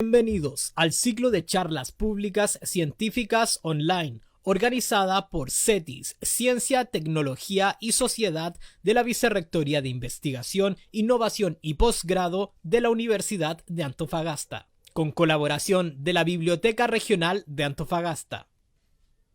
Bienvenidos al ciclo de charlas públicas científicas online, organizada por CETIS, Ciencia, Tecnología y Sociedad de la Vicerrectoría de Investigación, Innovación y Posgrado de la Universidad de Antofagasta, con colaboración de la Biblioteca Regional de Antofagasta.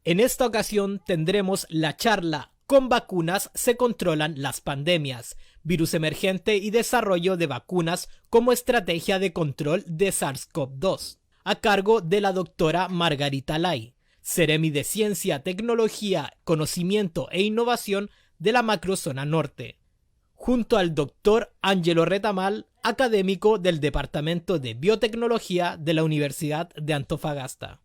En esta ocasión tendremos la charla "Con vacunas se controlan las pandemias, virus emergente y desarrollo de vacunas como estrategia de control de SARS-CoV-2", a cargo de la doctora Margarita Lay, Seremi de Ciencia, Tecnología, Conocimiento e Innovación de la Macrozona Norte, junto al doctor Ángelo Retamal, académico del Departamento de Biotecnología de la Universidad de Antofagasta.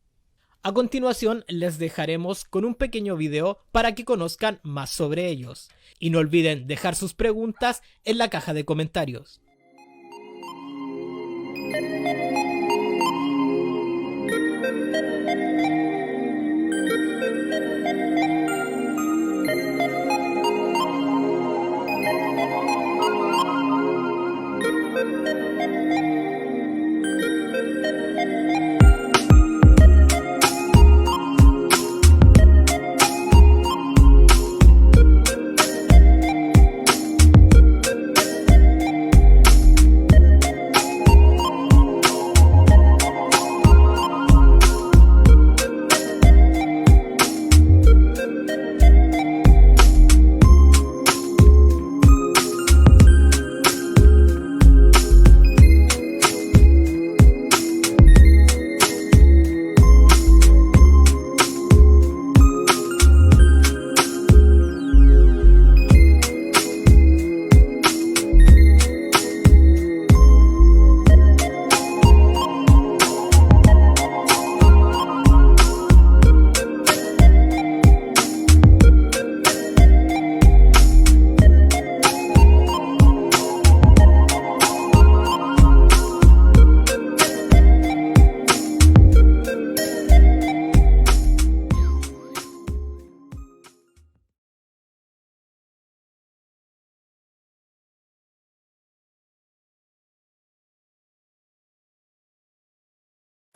A continuación les dejaremos con un pequeño video para que conozcan más sobre ellos. Y no olviden dejar sus preguntas en la caja de comentarios.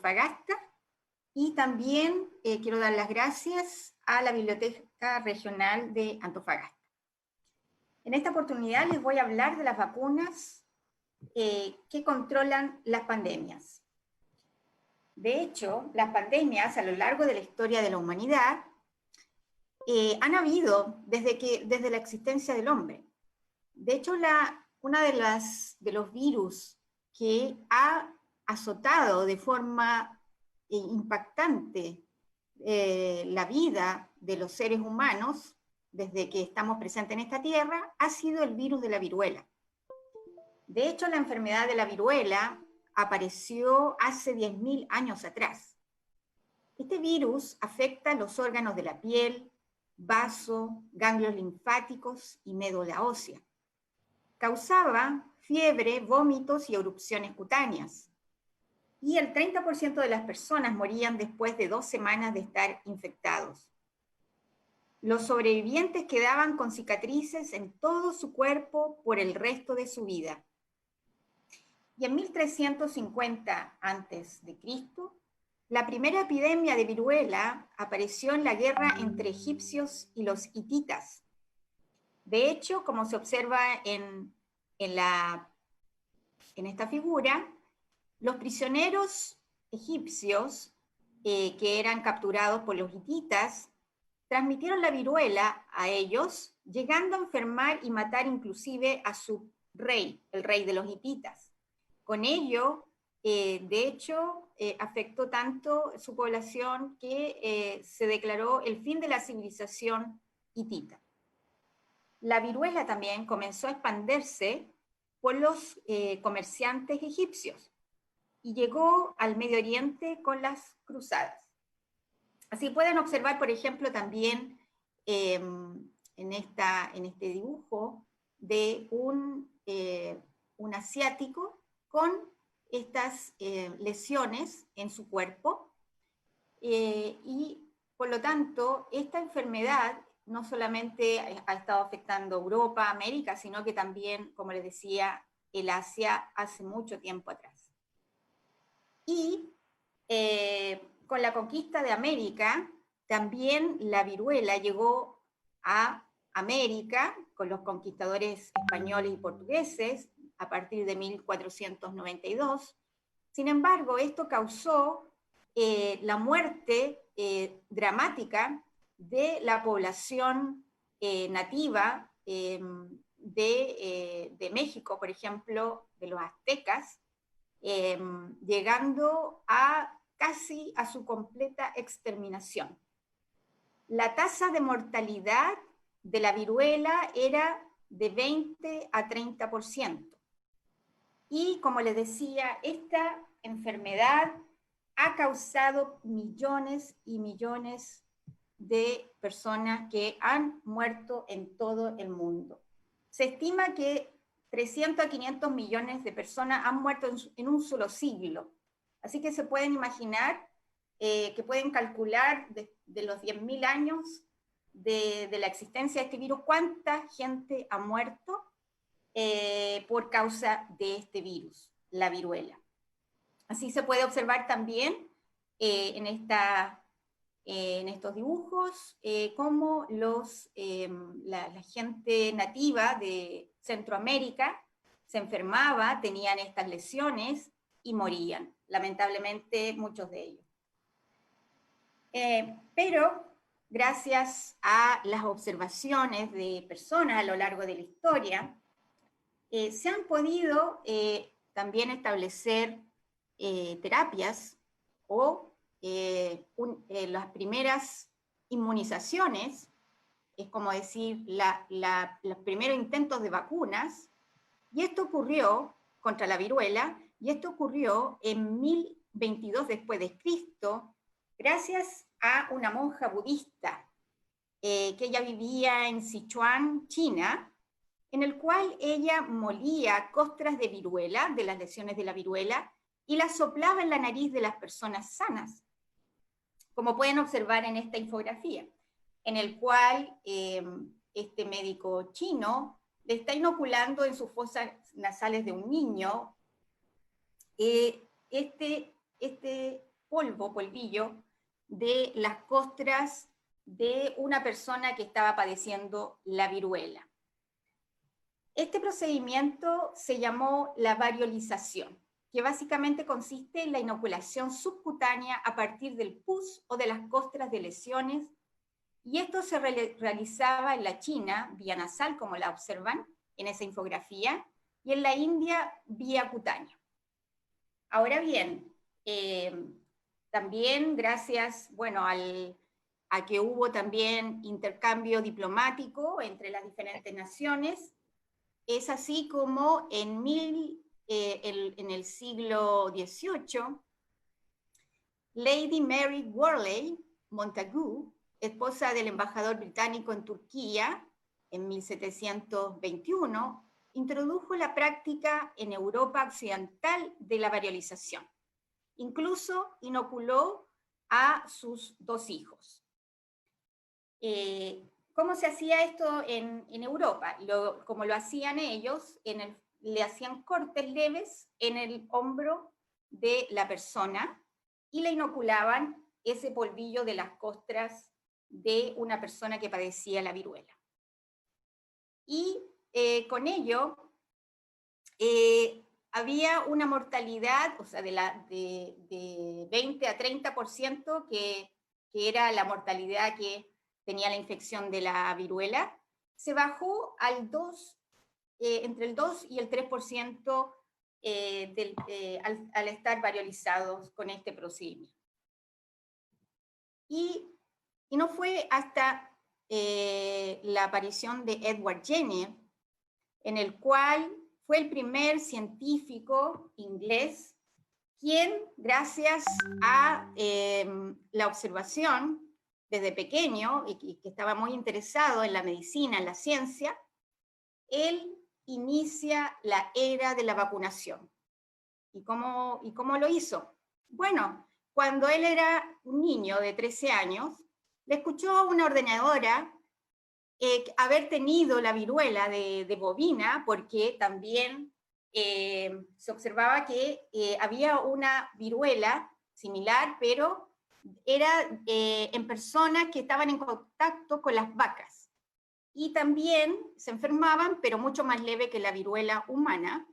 Antofagasta, y también quiero dar las gracias a la Biblioteca Regional de Antofagasta. En esta oportunidad les voy a hablar de las vacunas que controlan las pandemias. De hecho, las pandemias a lo largo de la historia de la humanidad han habido desde la existencia del hombre. De hecho, una de los virus que ha azotado de forma impactante la vida de los seres humanos desde que estamos presentes en esta tierra ha sido el virus de la viruela. De hecho, la enfermedad de la viruela apareció hace 10.000 años atrás. Este virus afecta los órganos de la piel, vaso, ganglios linfáticos y médula ósea. Causaba fiebre, vómitos y erupciones cutáneas. Y el 30% de las personas morían después de 2 semanas de estar infectados. Los sobrevivientes quedaban con cicatrices en todo su cuerpo por el resto de su vida. Y en 1350 a.C., la primera epidemia de viruela apareció en la guerra entre egipcios y los hititas. De hecho, como se observa en esta figura, los prisioneros egipcios que eran capturados por los hititas transmitieron la viruela a ellos, llegando a enfermar y matar inclusive a su rey, el rey de los hititas. Con ello, de hecho, afectó tanto su población que se declaró el fin de la civilización hitita. La viruela también comenzó a expandirse por los comerciantes egipcios y llegó al Medio Oriente con las cruzadas. Así pueden observar, por ejemplo, también en este dibujo de un asiático con estas lesiones en su cuerpo, y por lo tanto esta enfermedad no solamente ha estado afectando Europa, América, sino que también, como les decía, el Asia hace mucho tiempo atrás. Y con la conquista de América, también la viruela llegó a América con los conquistadores españoles y portugueses a partir de 1492. Sin embargo, esto causó la muerte dramática de la población nativa de México, por ejemplo, de los aztecas, llegando a casi a su completa exterminación. La tasa de mortalidad de la viruela era de 20 a 30%. Y como les decía, esta enfermedad ha causado millones y millones de personas que han muerto en todo el mundo. Se estima que 300 a 500 millones de personas han muerto en un solo siglo. Así que se pueden imaginar que pueden calcular de los 10.000 años de la existencia de este virus, cuánta gente ha muerto por causa de este virus, la viruela. Así se puede observar también en estos dibujos cómo la gente nativa de Centroamérica se enfermaba, tenían estas lesiones y morían, lamentablemente muchos de ellos. Pero gracias a las observaciones de personas a lo largo de la historia, se han podido también establecer terapias o las primeras inmunizaciones, es como decir, los primeros intentos de vacunas, y esto ocurrió contra la viruela, y esto ocurrió en 1022 después de Cristo, gracias a una monja budista que ella vivía en Sichuan, China, en el cual ella molía costras de viruela, de las lesiones de la viruela, y las soplaba en la nariz de las personas sanas, como pueden observar en esta infografía, en el cual este médico chino le está inoculando en sus fosas nasales de un niño este polvillo de las costras de una persona que estaba padeciendo la viruela. Este procedimiento se llamó la variolización, que básicamente consiste en la inoculación subcutánea a partir del pus o de las costras de lesiones, y esto se realizaba en la China vía nasal, como la observan en esa infografía, y en la India vía cutánea. Ahora bien, también gracias, bueno, a que hubo también intercambio diplomático entre las diferentes naciones, es así como en el siglo XVIII, Lady Mary Worley Montagu, esposa del embajador británico en Turquía, en 1721, introdujo la práctica en Europa occidental de la variolización. Incluso inoculó a sus 2 hijos. ¿Cómo se hacía esto en Europa? Como lo hacían ellos, le hacían cortes leves en el hombro de la persona y le inoculaban ese polvillo de las costras de una persona que padecía la viruela. Y con ello había una mortalidad, o sea, de 20 a 30%, que era la mortalidad que tenía la infección de la viruela, se bajó al entre el 2 y el 3% al estar variolizados con este procedimiento. Y no fue hasta la aparición de Edward Jenner, en el cual fue el primer científico inglés quien, gracias a la observación desde pequeño, y que estaba muy interesado en la medicina, en la ciencia, él inicia la era de la vacunación. ¿Y cómo lo hizo? Bueno, cuando él era un niño de 13 años, le escuchó a una ordenadora haber tenido la viruela de bovina, porque también se observaba que había una viruela similar, pero era en personas que estaban en contacto con las vacas. Y también se enfermaban, pero mucho más leve que la viruela humana,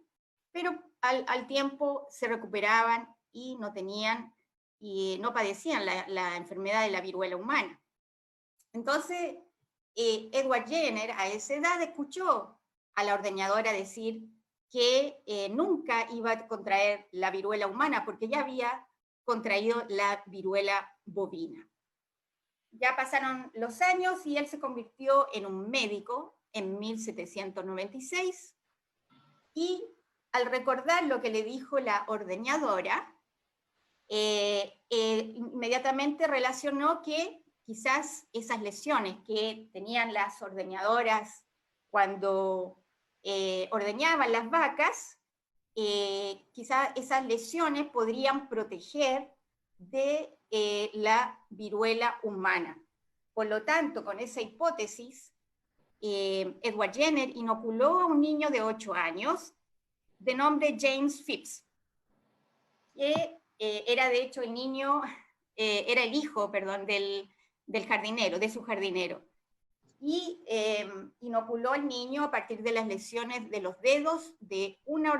pero al tiempo se recuperaban y no tenían y no padecían la enfermedad de la viruela humana. Entonces, Edward Jenner a esa edad escuchó a la ordeñadora decir que nunca iba a contraer la viruela humana porque ya había contraído la viruela bovina. Ya pasaron los años y él se convirtió en un médico en 1796 y al recordar lo que le dijo la ordeñadora, inmediatamente relacionó que quizás esas lesiones que tenían las ordeñadoras cuando ordeñaban las vacas, quizás esas lesiones podrían proteger de la viruela humana. Por lo tanto, con esa hipótesis, Edward Jenner inoculó a un niño de 8 años de nombre James Phipps, que era de hecho el niño, era el hijo, perdón, del jardinero, de su jardinero. Y inoculó al niño a partir de las lesiones de los dedos de una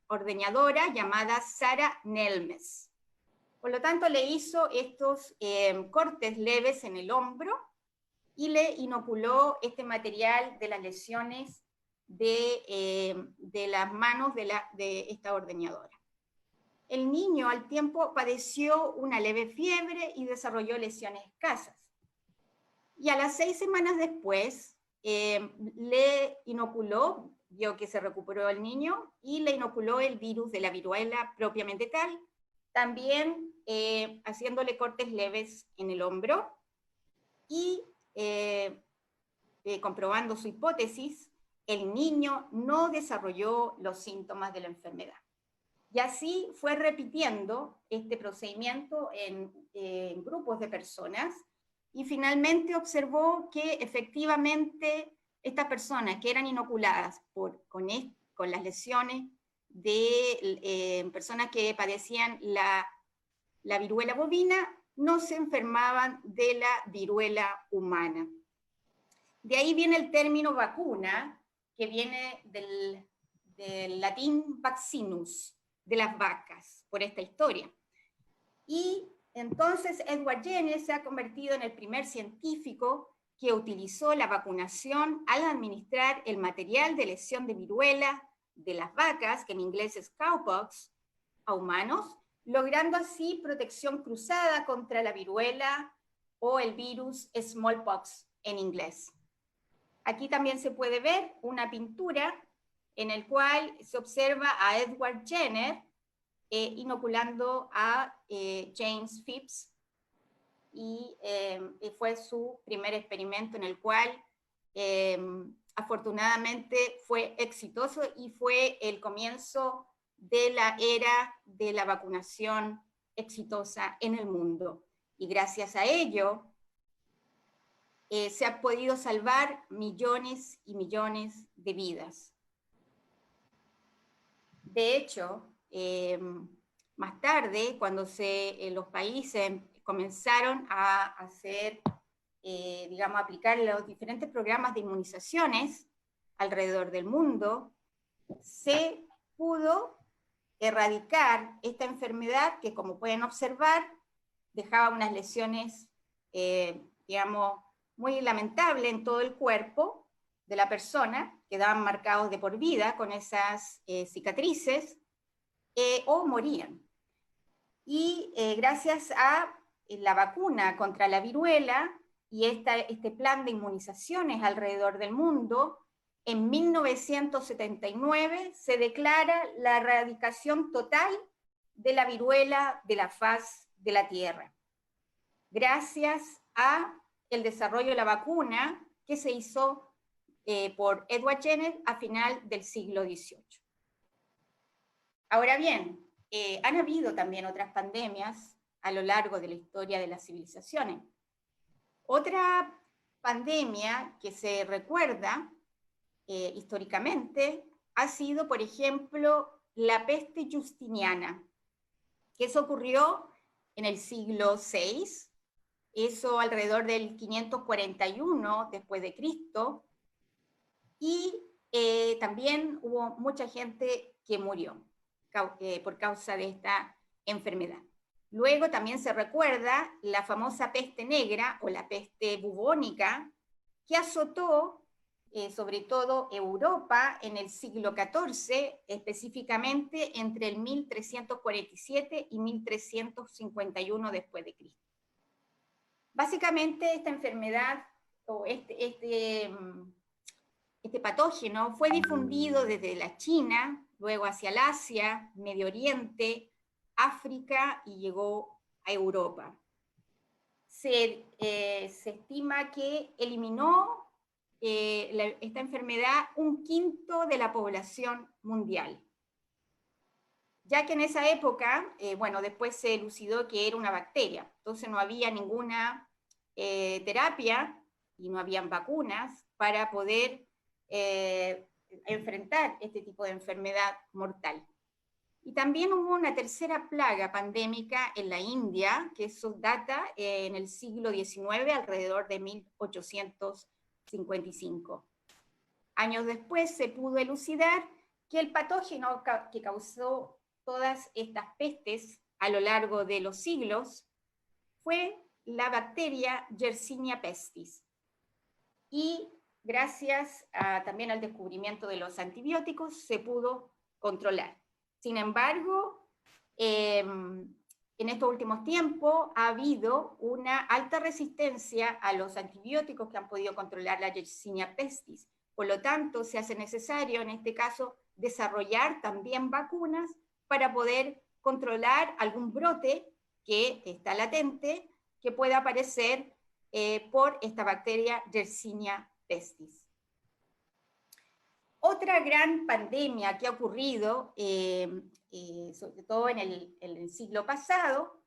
ordeñadora llamada Sarah Nelmes. Por lo tanto, le hizo estos cortes leves en el hombro y le inoculó este material de las lesiones de las manos de esta ordeñadora. El niño al tiempo padeció una leve fiebre y desarrolló lesiones escasas. Y a las 6 semanas después le inoculó, vio que se recuperó el niño, y le inoculó el virus de la viruela propiamente tal, también haciéndole cortes leves en el hombro y comprobando su hipótesis, el niño no desarrolló los síntomas de la enfermedad. Y así fue repitiendo este procedimiento en grupos de personas y finalmente observó que efectivamente estas personas que eran inoculadas con las lesiones de personas que padecían la viruela bovina no se enfermaban de la viruela humana. De ahí viene el término vacuna, que viene del latín vaccinus, de las vacas, por esta historia. Y entonces Edward Jenner se ha convertido en el primer científico que utilizó la vacunación al administrar el material de lesión de viruela de las vacas, que en inglés es cowpox, a humanos, logrando así protección cruzada contra la viruela o el virus smallpox en inglés. Aquí también se puede ver una pintura en el cual se observa a Edward Jenner inoculando a James Phipps, y fue su primer experimento en el cual afortunadamente fue exitoso y fue el comienzo de la era de la vacunación exitosa en el mundo. Y gracias a ello se han podido salvar millones y millones de vidas. De hecho, más tarde, cuando los países comenzaron a hacer, digamos, aplicar los diferentes programas de inmunizaciones alrededor del mundo, se pudo erradicar esta enfermedad que, como pueden observar, dejaba unas lesiones, digamos, muy lamentables en todo el cuerpo de la persona, quedaban marcados de por vida con esas cicatrices, o morían. Y gracias a la vacuna contra la viruela y este plan de inmunizaciones alrededor del mundo, en 1979 se declara la erradicación total de la viruela de la faz de la Tierra, gracias a el desarrollo de la vacuna que se hizo por Edward Jenner a final del siglo XVIII. Ahora bien, han habido también otras pandemias a lo largo de la historia de las civilizaciones. Otra pandemia que se recuerda históricamente ha sido, por ejemplo, la peste justiniana, que eso ocurrió en el siglo VI, eso alrededor del 541 después de Cristo, y también hubo mucha gente que murió por causa de esta enfermedad. Luego también se recuerda la famosa peste negra o la peste bubónica, que azotó sobre todo Europa en el siglo XIV, específicamente entre el 1347 y 1351 después de Cristo. Básicamente esta enfermedad o este patógeno fue difundido desde la China, luego hacia el Asia, Medio Oriente, África y llegó a Europa. Se estima que eliminó esta enfermedad 1/5 de la población mundial. Ya que en esa época, bueno, después se elucidó que era una bacteria, entonces no había ninguna terapia y no habían vacunas para poder enfrentar este tipo de enfermedad mortal. Y también hubo una tercera plaga pandémica en la India, que eso data en el siglo XIX, alrededor de 1855. Años después se pudo elucidar que el patógeno que causó todas estas pestes a lo largo de los siglos fue la bacteria Yersinia pestis. Y gracias también al descubrimiento de los antibióticos se pudo controlar. Sin embargo, en estos últimos tiempos ha habido una alta resistencia a los antibióticos que han podido controlar la Yersinia pestis. Por lo tanto, se hace necesario, en este caso, desarrollar también vacunas para poder controlar algún brote que está latente, que pueda aparecer por esta bacteria Yersinia pestis. Otra gran pandemia que ha ocurrido, sobre todo en el siglo pasado,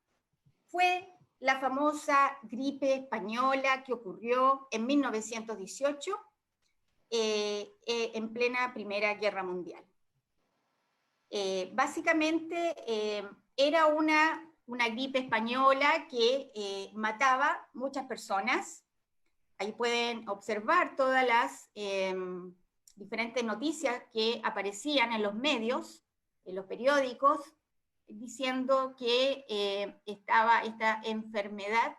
fue la famosa gripe española que ocurrió en 1918, en plena Primera Guerra Mundial. Básicamente era una gripe española que mataba muchas personas. Ahí pueden observar todas las diferentes noticias que aparecían en los medios, en los periódicos, diciendo que estaba esta enfermedad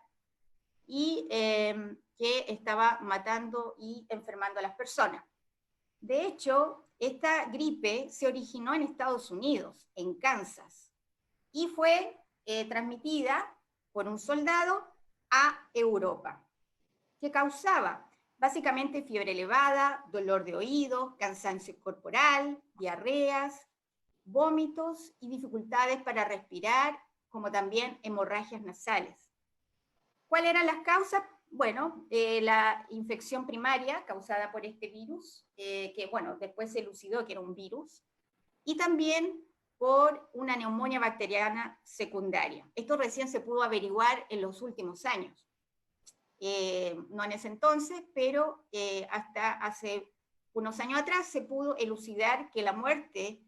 y que estaba matando y enfermando a las personas. De hecho, esta gripe se originó en Estados Unidos, en Kansas, y fue transmitida por un soldado a Europa, que causaba básicamente fiebre elevada, dolor de oídos, cansancio corporal, diarreas, vómitos y dificultades para respirar, como también hemorragias nasales. ¿Cuáles eran las causas? Bueno, la infección primaria causada por este virus, que bueno, después se elucidó que era un virus, y también por una neumonía bacteriana secundaria. Esto recién se pudo averiguar en los últimos años. No en ese entonces, pero hasta hace unos años atrás se pudo elucidar que la muerte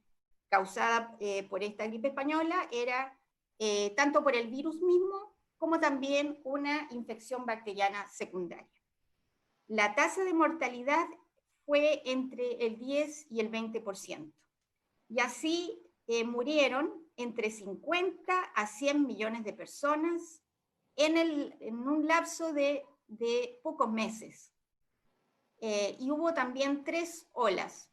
causada por esta gripe española era tanto por el virus mismo como también una infección bacteriana secundaria. La tasa de mortalidad fue entre el 10 y el 20%. Y así murieron entre 50 a 100 millones de personas en un lapso de pocos meses. Y hubo también tres olas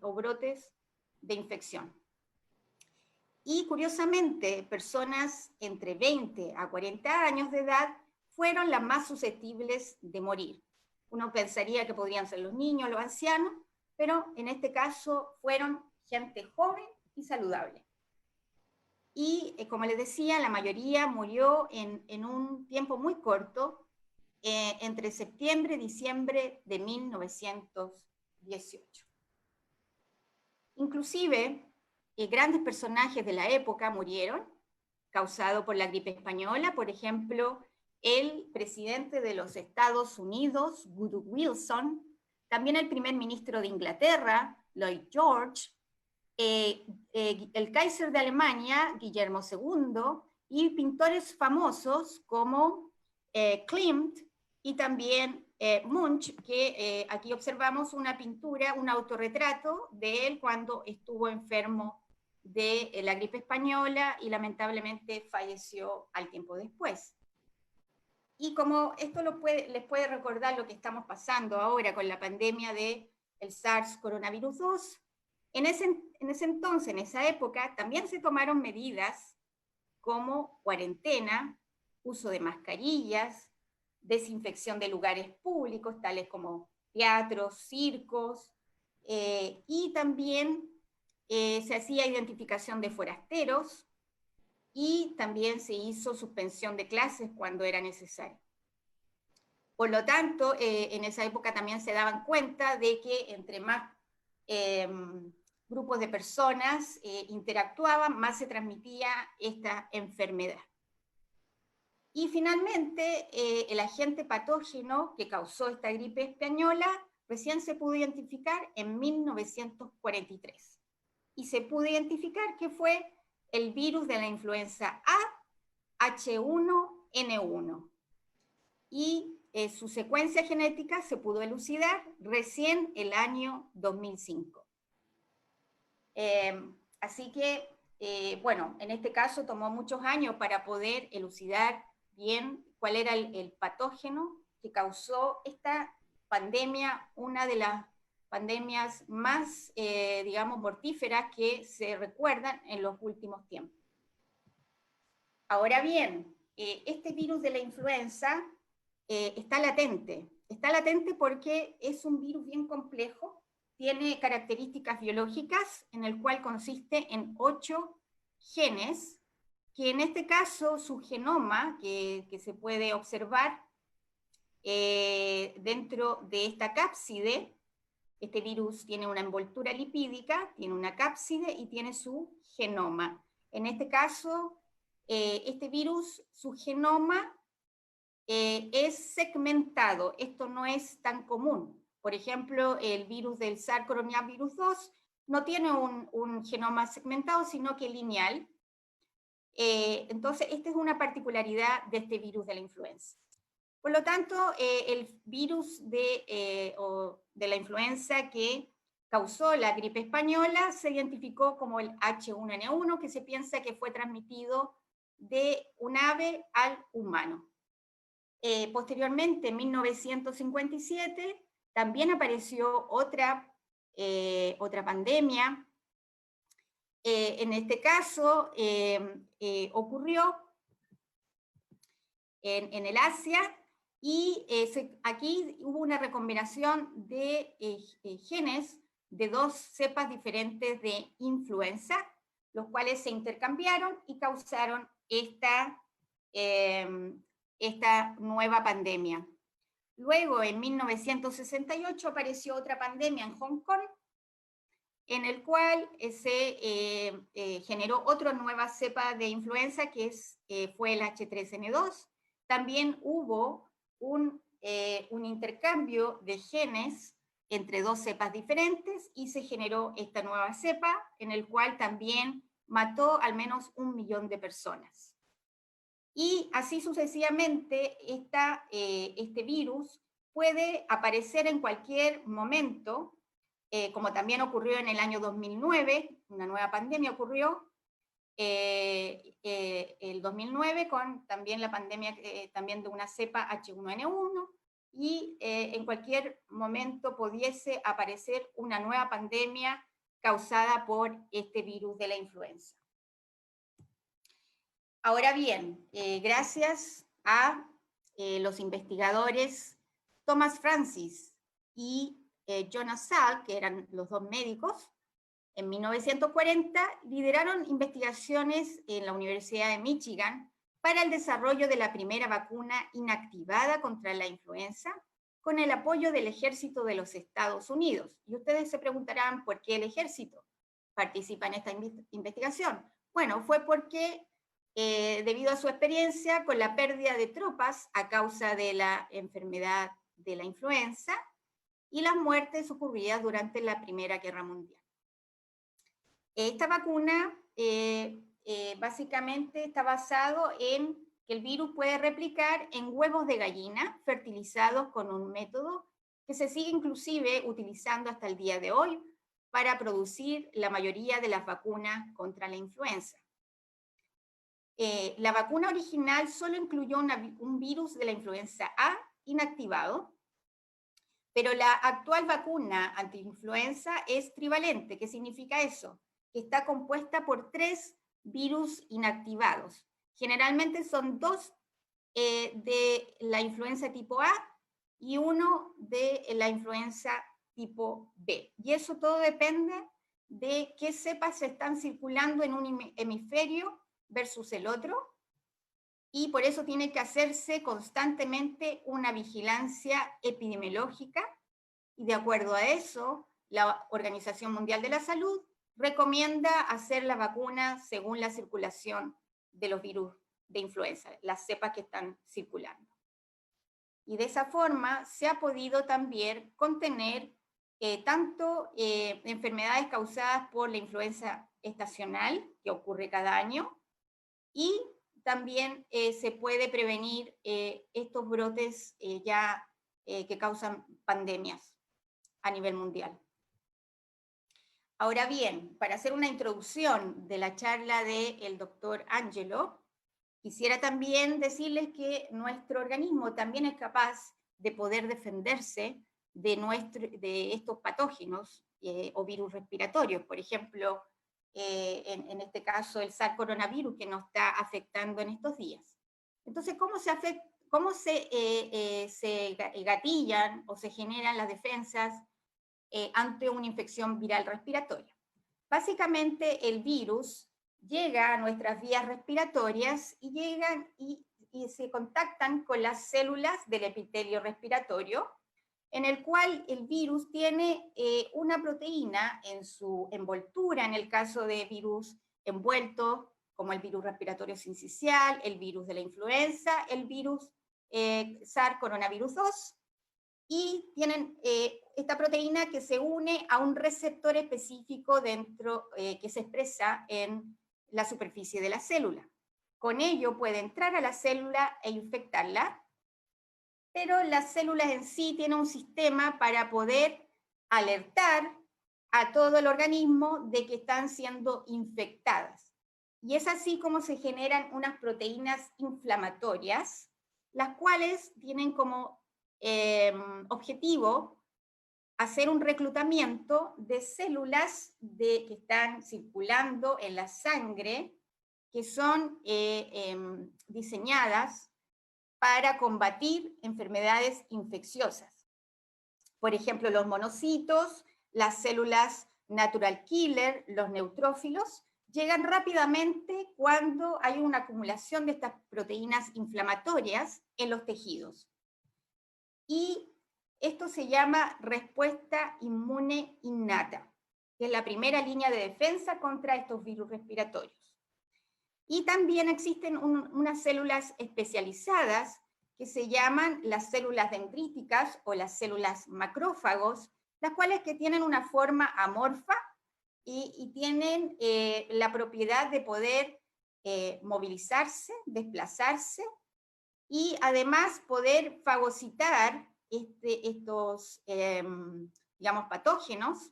o brotes de infección. Y curiosamente, personas entre 20 a 40 años de edad fueron las más susceptibles de morir. Uno pensaría que podrían ser los niños, los ancianos, pero en este caso fueron gente joven y saludable. Y como les decía, la mayoría murió en un tiempo muy corto, entre septiembre y diciembre de 1918. Inclusive, grandes personajes de la época murieron, causado por la gripe española. Por ejemplo, el presidente de los Estados Unidos, Woodrow Wilson, también el primer ministro de Inglaterra, Lloyd George, el Kaiser de Alemania, Guillermo II, y pintores famosos como Klimt y también Munch, que aquí observamos una pintura, un autorretrato de él cuando estuvo enfermo de la gripe española y lamentablemente falleció al tiempo después. Y como esto les puede recordar lo que estamos pasando ahora con la pandemia del SARS coronavirus 2, en ese entonces, en esa época, también se tomaron medidas como cuarentena, uso de mascarillas, desinfección de lugares públicos, tales como teatros, circos, y también se hacía identificación de forasteros, y también se hizo suspensión de clases cuando era necesario. Por lo tanto, en esa época también se daban cuenta de que entre más grupos de personas interactuaban, más se transmitía esta enfermedad. Y finalmente, el agente patógeno que causó esta gripe española recién se pudo identificar en 1943. Y se pudo identificar que fue el virus de la influenza A, H1N1. Y su secuencia genética se pudo elucidar recién el año 2005. Así que, bueno, en este caso tomó muchos años para poder elucidar bien cuál era el patógeno que causó esta pandemia, una de las pandemias más, digamos, mortíferas que se recuerdan en los últimos tiempos. Ahora bien, este virus de la influenza está latente porque es un virus bien complejo, tiene características biológicas en el cual consiste en 8 genes, que en este caso su genoma, que se puede observar dentro de esta cápside. Este virus tiene una envoltura lipídica, tiene una cápside y tiene su genoma. En este caso, este virus, su genoma es segmentado. Esto no es tan común. Por ejemplo, el virus del SARS coronavirus 2 no tiene un genoma segmentado, sino que lineal. Entonces, esta es una particularidad de este virus de la influenza. Por lo tanto, el virus de la influenza que causó la gripe española se identificó como el H1N1, que se piensa que fue transmitido de un ave al humano. Posteriormente, en 1957, también apareció otra pandemia. En este caso, ocurrió en el Asia, y aquí hubo una recombinación de genes de 2 cepas diferentes de influenza, los cuales se intercambiaron y causaron esta nueva pandemia. Luego, en 1968, apareció otra pandemia en Hong Kong, en el cual se generó otra nueva cepa de influenza, que fue el H3N2. También hubo un intercambio de genes entre 2 cepas diferentes, y se generó esta nueva cepa, en el cual también mató al menos 1 millón de personas. Y así sucesivamente, este virus puede aparecer en cualquier momento, como también ocurrió en el año 2009, una nueva pandemia ocurrió, el 2009, con también la pandemia también de una cepa H1N1, y en cualquier momento pudiese aparecer una nueva pandemia causada por este virus de la influenza. Ahora bien, gracias a los investigadores Thomas Francis y Jonas Salk, que eran los 2 médicos, en 1940 lideraron investigaciones en la Universidad de Michigan para el desarrollo de la primera vacuna inactivada contra la influenza, con el apoyo del Ejército de los Estados Unidos. Y ustedes se preguntarán, ¿por qué el Ejército participa en esta investigación? Bueno, fue porque debido a su experiencia con la pérdida de tropas a causa de la enfermedad de la influenza, y las muertes ocurridas durante la Primera Guerra Mundial. Esta vacuna básicamente está basado en que el virus puede replicar en huevos de gallina fertilizados con un método que se sigue inclusive utilizando hasta el día de hoy para producir la mayoría de las vacunas contra la influenza. La vacuna original solo incluyó un virus de la influenza A inactivado, pero la actual vacuna antiinfluenza es trivalente. ¿Qué significa eso? Que está compuesta por 3 virus inactivados. Generalmente son 2 de la influenza tipo A y 1 de la influenza tipo B. Y eso todo depende de qué cepas están circulando en un hemisferio versus el otro, y por eso tiene que hacerse constantemente una vigilancia epidemiológica, y de acuerdo a eso, la Organización Mundial de la Salud recomienda hacer la vacuna según la circulación de los virus de influenza, las cepas que están circulando. Y de esa forma se ha podido también contener tanto enfermedades causadas por la influenza estacional, que ocurre cada año, y también se puede prevenir estos brotes que causan pandemias a nivel mundial. Ahora bien, para hacer una introducción de la charla del doctor Angelo, quisiera también decirles que nuestro organismo también es capaz de poder defenderse de estos patógenos o virus respiratorios. Por ejemplo, en este caso el SARS coronavirus que nos está afectando en estos días. Entonces, ¿cómo se gatillan o se generan las defensas ante una infección viral respiratoria? Básicamente el virus llega a nuestras vías respiratorias y llegan y se contactan con las células del epitelio respiratorio, en el cual el virus tiene una proteína en su envoltura, en el caso de virus envuelto, como el virus respiratorio sincicial, el virus de la influenza, el virus SARS coronavirus 2, y tienen esta proteína que se une a un receptor específico dentro, que se expresa en la superficie de la célula. Con ello puede entrar a la célula e infectarla, pero las células en sí tienen un sistema para poder alertar a todo el organismo de que están siendo infectadas. Y es así como se generan unas proteínas inflamatorias, las cuales tienen como objetivo hacer un reclutamiento de células que están circulando en la sangre, que son diseñadas para combatir enfermedades infecciosas. Por ejemplo, los monocitos, las células natural killer, los neutrófilos, llegan rápidamente cuando hay una acumulación de estas proteínas inflamatorias en los tejidos. Y esto se llama respuesta inmune innata, que es la primera línea de defensa contra estos virus respiratorios. Y también existen unas células especializadas que se llaman las células dendríticas o las células macrófagos, las cuales que tienen una forma amorfa y tienen la propiedad de poder movilizarse, desplazarse, y además poder fagocitar estos, digamos, patógenos,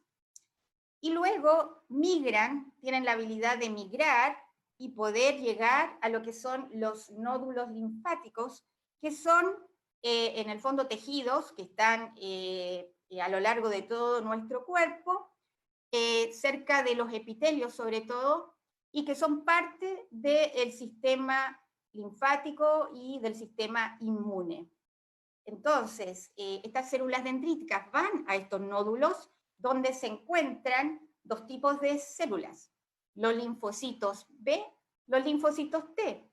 y luego migran, tienen la habilidad de migrar y poder llegar a lo que son los nódulos linfáticos, que son en el fondo tejidos que están a lo largo de todo nuestro cuerpo, cerca de los epitelios sobre todo, y que son parte del sistema linfático y del sistema inmune. Entonces, estas células dendríticas van a estos nódulos donde se encuentran 2 tipos de células, los linfocitos B, los linfocitos T.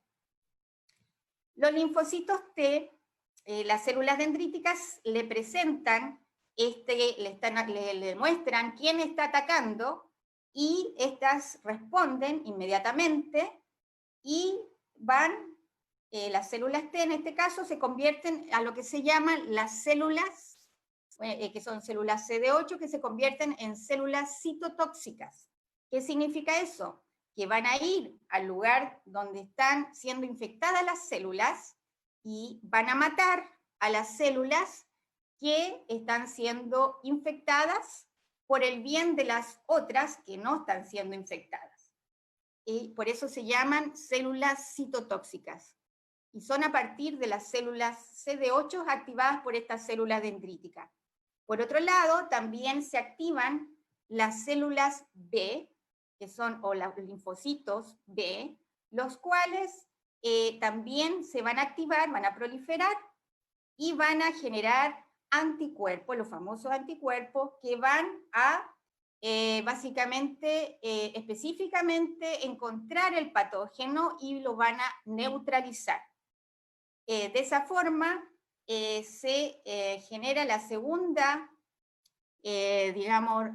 Los linfocitos T, las células dendríticas le presentan, le muestran quién está atacando, y estas responden inmediatamente y van, las células T en este caso se convierten a lo que se llaman las células que son células CD8 que se convierten en células citotóxicas. ¿Qué significa eso? Que van a ir al lugar donde están siendo infectadas las células y van a matar a las células que están siendo infectadas por el bien de las otras que no están siendo infectadas. Y por eso se llaman células citotóxicas. Y son a partir de las células CD8 activadas por esta célula dendrítica. Por otro lado, también se activan las células B, que son, o los linfocitos B, los cuales también se van a activar, van a proliferar y van a generar anticuerpos, los famosos anticuerpos, que van a básicamente, específicamente, encontrar el patógeno y lo van a neutralizar. De esa forma se genera la segunda, digamos,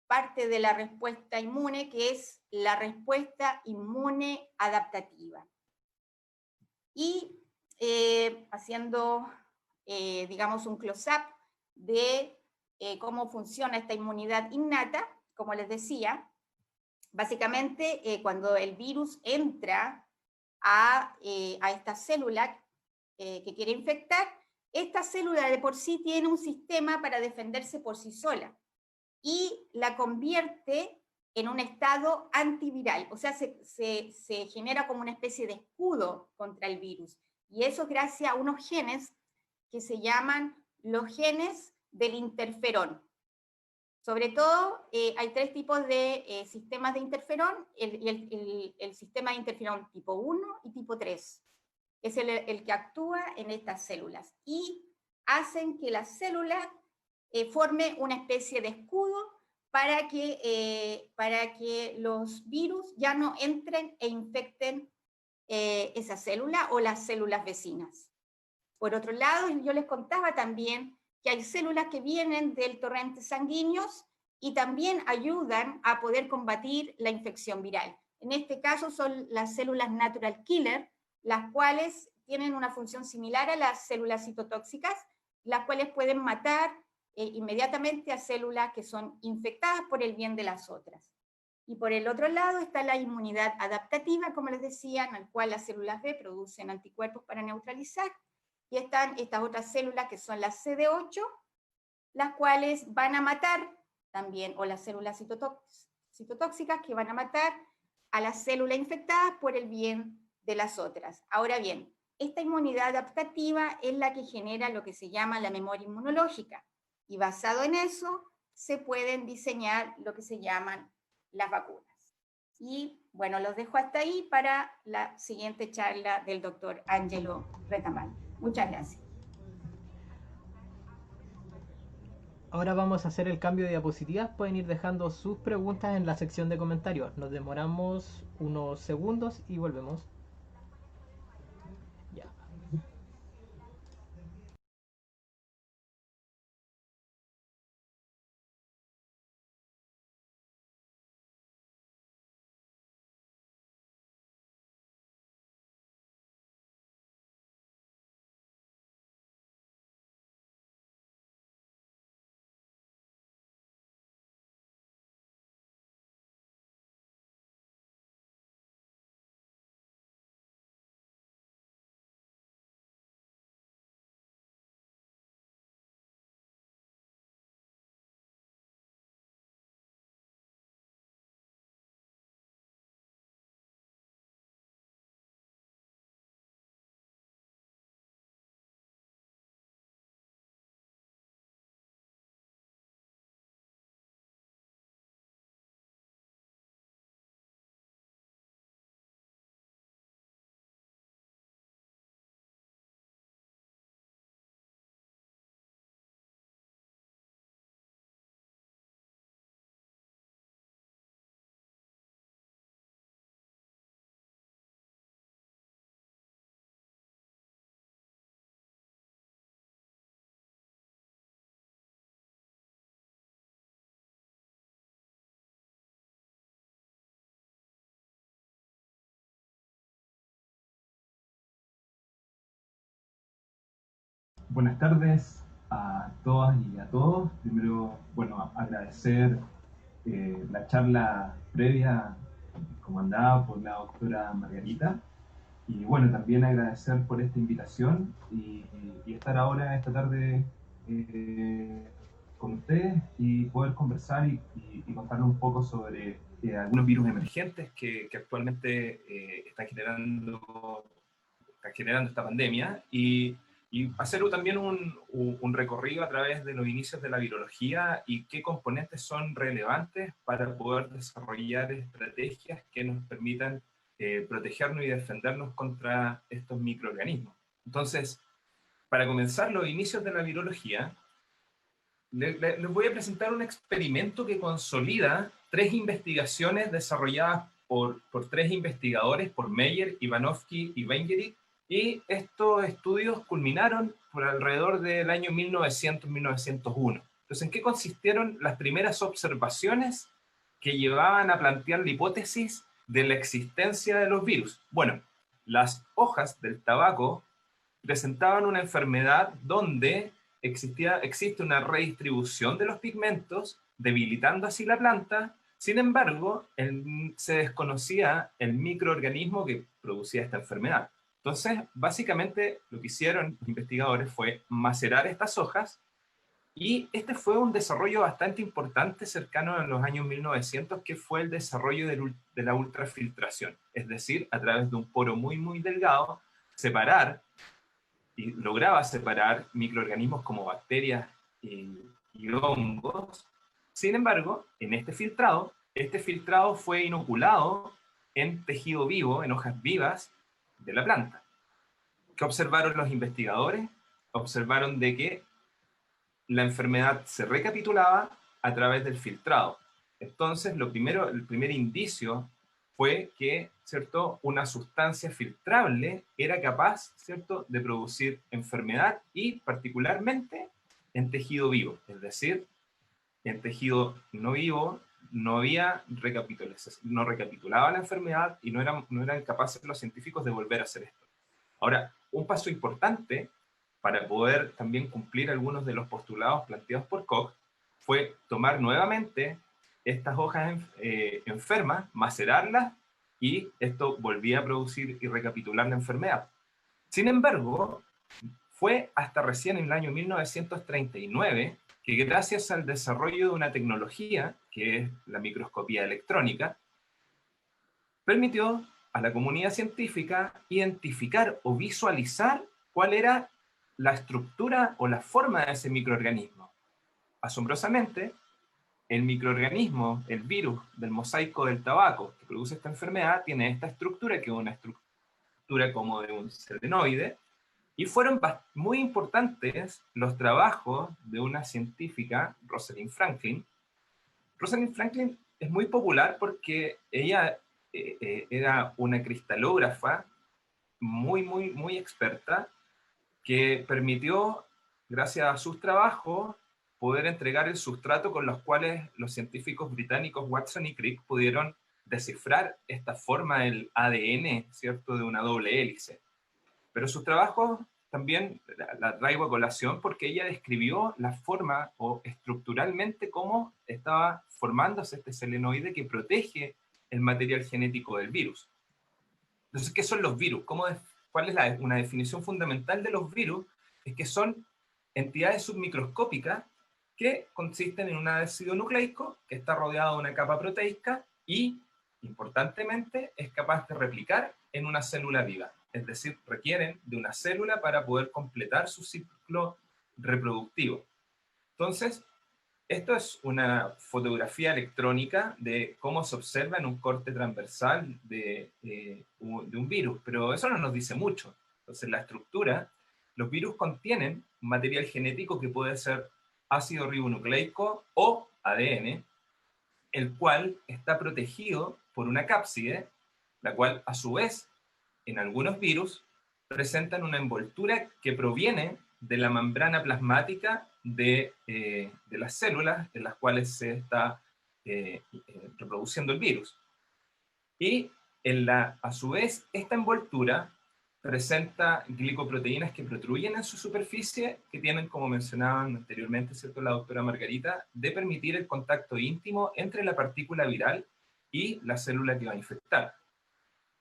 parte de la respuesta inmune, que es la respuesta inmune adaptativa. Y haciendo, digamos, un close-up de cómo funciona esta inmunidad innata, como les decía, básicamente cuando el virus entra a esta célula que quiere infectar, esta célula de por sí tiene un sistema para defenderse por sí sola y la convierte en un estado antiviral, o sea, se genera como una especie de escudo contra el virus. Y eso es gracias a unos genes que se llaman los genes del interferón. Sobre todo, hay tres tipos de sistemas de interferón, el sistema de interferón tipo 1 y tipo 3. Es el que actúa en estas células y hacen que la célula forme una especie de escudo para que los virus ya no entren e infecten esa célula o las células vecinas. Por otro lado, yo les contaba también que hay células que vienen del torrente sanguíneos y también ayudan a poder combatir la infección viral. En este caso son las células natural killer, las cuales tienen una función similar a las células citotóxicas, las cuales pueden matar inmediatamente a células que son infectadas por el bien de las otras. Y por el otro lado está la inmunidad adaptativa, como les decía, en la cual las células B producen anticuerpos para neutralizar, y están estas otras células que son las CD8, las cuales van a matar también, o las células citotóxicas que van a matar a las células infectadas por el bien de las otras. Ahora bien, esta inmunidad adaptativa es la que genera lo que se llama la memoria inmunológica, y basado en eso se pueden diseñar lo que se llaman las vacunas. Y bueno, los dejo hasta ahí para la siguiente charla del doctor Ángelo Retamal. Muchas gracias. Ahora vamos a hacer el cambio de diapositivas. Pueden ir dejando sus preguntas en la sección de comentarios. Nos demoramos unos segundos y volvemos. Ya. Buenas tardes a todas y a todos. Primero, bueno, agradecer la charla previa comandada por la doctora Margarita. Y bueno, también agradecer por esta invitación y estar ahora, esta tarde, eh, con ustedes y poder conversar y contarles un poco sobre algunos virus emergentes que actualmente está generando esta pandemia y hacer también un recorrido a través de los inicios de la virología y qué componentes son relevantes para poder desarrollar estrategias que nos permitan protegernos y defendernos contra estos microorganismos. Entonces, para comenzar los inicios de la virología, les voy a presentar un experimento que consolida 3 investigaciones desarrolladas por 3 investigadores, por Meyer, Ivanovsky y Weingerich, y estos estudios culminaron por alrededor del año 1900-1901. Entonces, ¿en qué consistieron las primeras observaciones que llevaban a plantear la hipótesis de la existencia de los virus? Bueno, las hojas del tabaco presentaban una enfermedad donde existe una redistribución de los pigmentos, debilitando así la planta. Sin embargo, se desconocía el microorganismo que producía esta enfermedad. Entonces, básicamente, lo que hicieron los investigadores fue macerar estas hojas, y este fue un desarrollo bastante importante cercano a los años 1900, que fue el desarrollo de la ultrafiltración. Es decir, a través de un poro muy, muy delgado, y lograba separar microorganismos como bacterias y hongos. Sin embargo, en este filtrado fue inoculado en tejido vivo, en hojas vivas de la planta. ¿Qué observaron los investigadores? Observaron de que la enfermedad se recapitulaba a través del filtrado. Entonces, el primer indicio fue que, ¿cierto?, una sustancia filtrable era capaz, ¿cierto?, de producir enfermedad, y particularmente en tejido vivo. Es decir, en tejido no vivo no había no recapitulaba la enfermedad y no eran capaces los científicos de volver a hacer esto. Ahora, un paso importante para poder también cumplir algunos de los postulados planteados por Koch fue tomar nuevamente estas hojas enfermas, macerarlas, y esto volvía a producir y recapitular la enfermedad. Sin embargo, fue hasta recién en el año 1939 que, gracias al desarrollo de una tecnología, que es la microscopía electrónica, permitió a la comunidad científica identificar o visualizar cuál era la estructura o la forma de ese microorganismo. Asombrosamente, el microorganismo, el virus del mosaico del tabaco que produce esta enfermedad, tiene esta estructura, que es una estructura como de un selenoide, y fueron muy importantes los trabajos de una científica, Rosalind Franklin. Rosalind Franklin es muy popular porque ella era una cristalógrafa muy, muy, muy experta, que permitió, gracias a sus trabajos, poder entregar el sustrato con los cuales los científicos británicos Watson y Crick pudieron descifrar esta forma del ADN, ¿cierto?, de una doble hélice. Pero sus trabajos también la traigo a colación porque ella describió la forma o estructuralmente cómo estaba formándose este selenoide que protege el material genético del virus. Entonces, ¿qué son los virus? ¿Cuál es una definición fundamental de los virus? Es que son entidades submicroscópicas que consisten en un ácido nucleico que está rodeado de una capa proteica y, importantemente, es capaz de replicar en una célula viva. Es decir, requieren de una célula para poder completar su ciclo reproductivo. Entonces, esto es una fotografía electrónica de cómo se observa en un corte transversal de un virus, pero eso no nos dice mucho. Entonces, la estructura, los virus contienen material genético que puede ser ácido ribonucleico o ADN, el cual está protegido por una cápside, la cual a su vez, en algunos virus, presentan una envoltura que proviene de la membrana plasmática de las células en las cuales se está reproduciendo el virus. Y a su vez, esta envoltura presenta glicoproteínas que protruyen en su superficie, que tienen, como mencionaban anteriormente, ¿cierto?, la doctora Margarita, de permitir el contacto íntimo entre la partícula viral y la célula que va a infectar.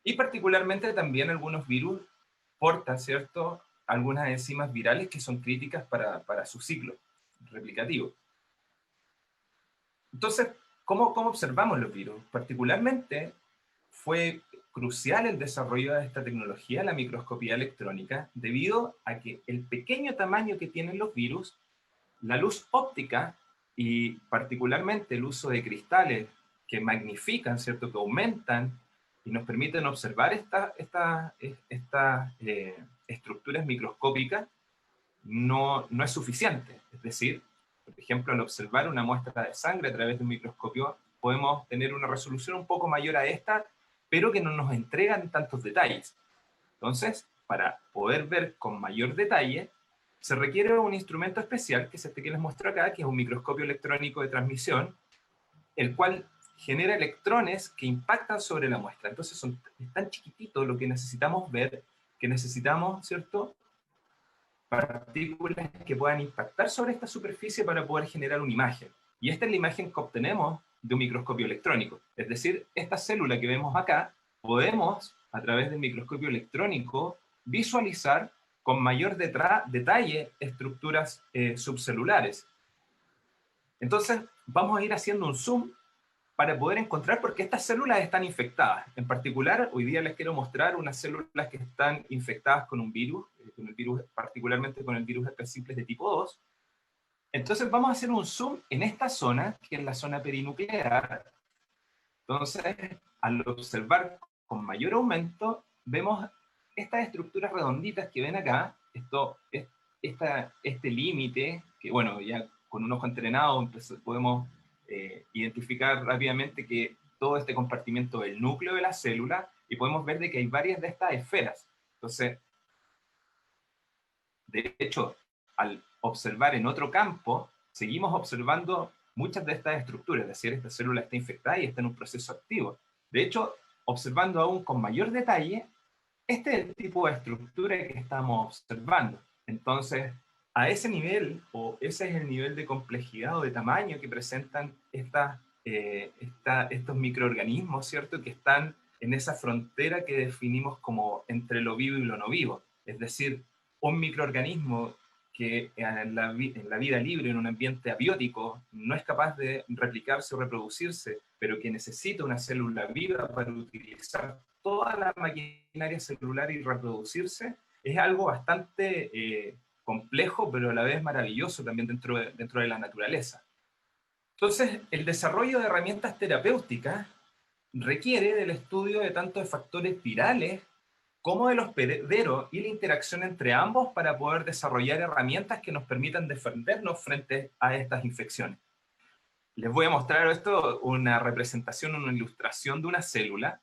Y particularmente también algunos virus portan, ¿cierto?, algunas enzimas virales que son críticas para su ciclo replicativo. Entonces, ¿cómo observamos los virus? Particularmente fue crucial el desarrollo de esta tecnología, la microscopía electrónica, debido a que el pequeño tamaño que tienen los virus, la luz óptica y particularmente el uso de cristales que magnifican, ¿cierto?, que aumentan y nos permiten observar estas estructuras microscópicas, no es suficiente. Es decir, por ejemplo, al observar una muestra de sangre a través de un microscopio, podemos tener una resolución un poco mayor a esta, pero que no nos entregan tantos detalles. Entonces, para poder ver con mayor detalle, se requiere un instrumento especial, que es este que les muestro acá, que es un microscopio electrónico de transmisión, el cual genera electrones que impactan sobre la muestra. Entonces, es tan chiquitito lo que necesitamos ver, que necesitamos, ¿cierto?, partículas que puedan impactar sobre esta superficie para poder generar una imagen. Y esta es la imagen que obtenemos de un microscopio electrónico. Es decir, esta célula que vemos acá, podemos, a través del microscopio electrónico, visualizar con mayor detalle estructuras subcelulares. Entonces, vamos a ir haciendo un zoom para poder encontrar por qué estas células están infectadas. En particular, hoy día les quiero mostrar unas células que están infectadas con un virus, particularmente con el virus herpes simplex de tipo 2. Entonces vamos a hacer un zoom en esta zona, que es la zona perinuclear. Entonces, al observar con mayor aumento, vemos estas estructuras redonditas que ven acá, este límite, que bueno, ya con un ojo entrenado podemos identificar rápidamente que todo este compartimento es el núcleo de la célula, y podemos ver de que hay varias de estas esferas. Entonces, de hecho, al observar en otro campo, seguimos observando muchas de estas estructuras, es decir, esta célula está infectada y está en un proceso activo. De hecho, observando aún con mayor detalle, este es el tipo de estructura que estamos observando. Entonces, a ese nivel, o ese es el nivel de complejidad o de tamaño que presentan estos microorganismos, ¿cierto?, que están en esa frontera que definimos como entre lo vivo y lo no vivo. Es decir, un microorganismo que en la vida libre, en un ambiente abiótico, no es capaz de replicarse o reproducirse, pero que necesita una célula viva para utilizar toda la maquinaria celular y reproducirse, es algo bastante complejo, pero a la vez maravilloso también dentro de la naturaleza. Entonces, el desarrollo de herramientas terapéuticas requiere del estudio de tanto de factores virales como del hospedero y la interacción entre ambos para poder desarrollar herramientas que nos permitan defendernos frente a estas infecciones. Les voy a mostrar esto, una representación, una ilustración de una célula.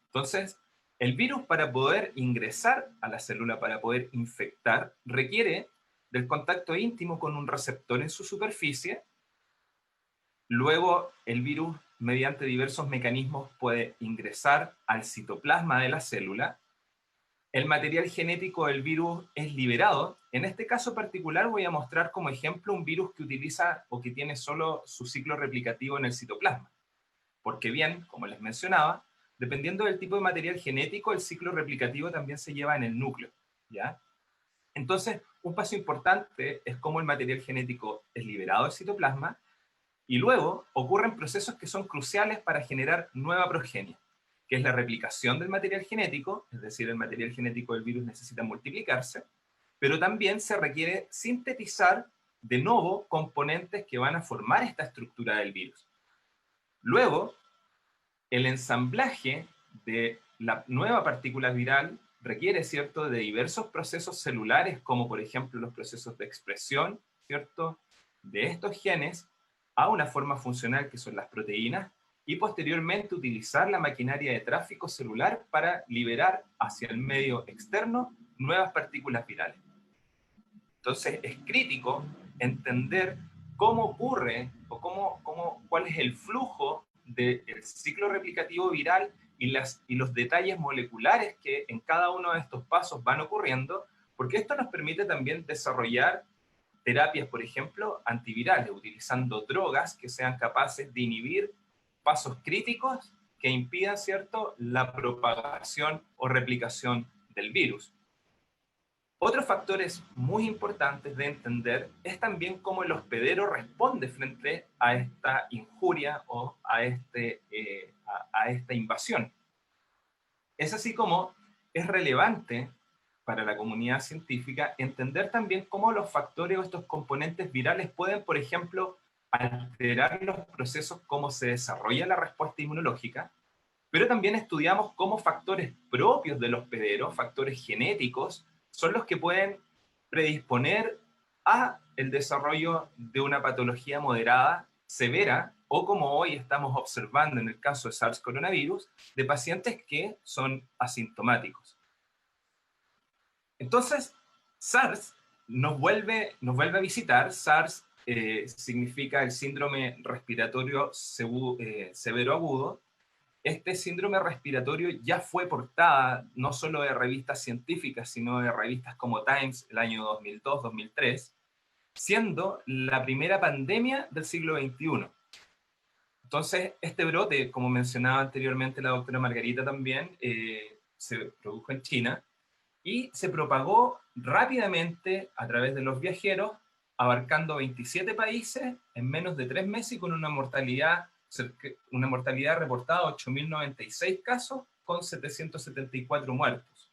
Entonces, el virus, para poder ingresar a la célula, para poder infectar, requiere del contacto íntimo con un receptor en su superficie. Luego, el virus, mediante diversos mecanismos, puede ingresar al citoplasma de la célula. El material genético del virus es liberado. En este caso particular voy a mostrar como ejemplo un virus que utiliza o que tiene solo su ciclo replicativo en el citoplasma. Porque bien, como les mencionaba, dependiendo del tipo de material genético, el ciclo replicativo también se lleva en el núcleo, ¿ya? Entonces, un paso importante es cómo el material genético es liberado del citoplasma, y luego ocurren procesos que son cruciales para generar nueva progenie, que es la replicación del material genético, es decir, el material genético del virus necesita multiplicarse, pero también se requiere sintetizar de nuevo componentes que van a formar esta estructura del virus. Luego, el ensamblaje de la nueva partícula viral requiere, ¿cierto?, de diversos procesos celulares, como por ejemplo los procesos de expresión, ¿cierto?, de estos genes a una forma funcional que son las proteínas, y posteriormente utilizar la maquinaria de tráfico celular para liberar hacia el medio externo nuevas partículas virales. Entonces es crítico entender cómo ocurre o cuál es el flujo del ciclo replicativo viral y los detalles moleculares que en cada uno de estos pasos van ocurriendo, porque esto nos permite también desarrollar terapias, por ejemplo, antivirales, utilizando drogas que sean capaces de inhibir pasos críticos que impidan, ¿cierto?, la propagación o replicación del virus. Otros factores muy importantes de entender es también cómo el hospedero responde frente a esta injuria o a esta invasión. Es así como es relevante para la comunidad científica entender también cómo los factores o estos componentes virales pueden, por ejemplo, alterar los procesos, cómo se desarrolla la respuesta inmunológica, pero también estudiamos cómo factores propios del hospedero, factores genéticos, son los que pueden predisponer a el desarrollo de una patología moderada, severa, o como hoy estamos observando en el caso de SARS coronavirus, de pacientes que son asintomáticos. Entonces, SARS nos vuelve a visitar. SARS significa el síndrome respiratorio severo agudo. Este síndrome respiratorio ya fue portada no solo de revistas científicas, sino de revistas como Times el año 2002-2003, siendo la primera pandemia del siglo XXI. Entonces, este brote, como mencionaba anteriormente la doctora Margarita también, se produjo en China y se propagó rápidamente a través de los viajeros, abarcando 27 países en menos de 3 meses y con una mortalidad reportada de 8.096 casos con 774 muertos.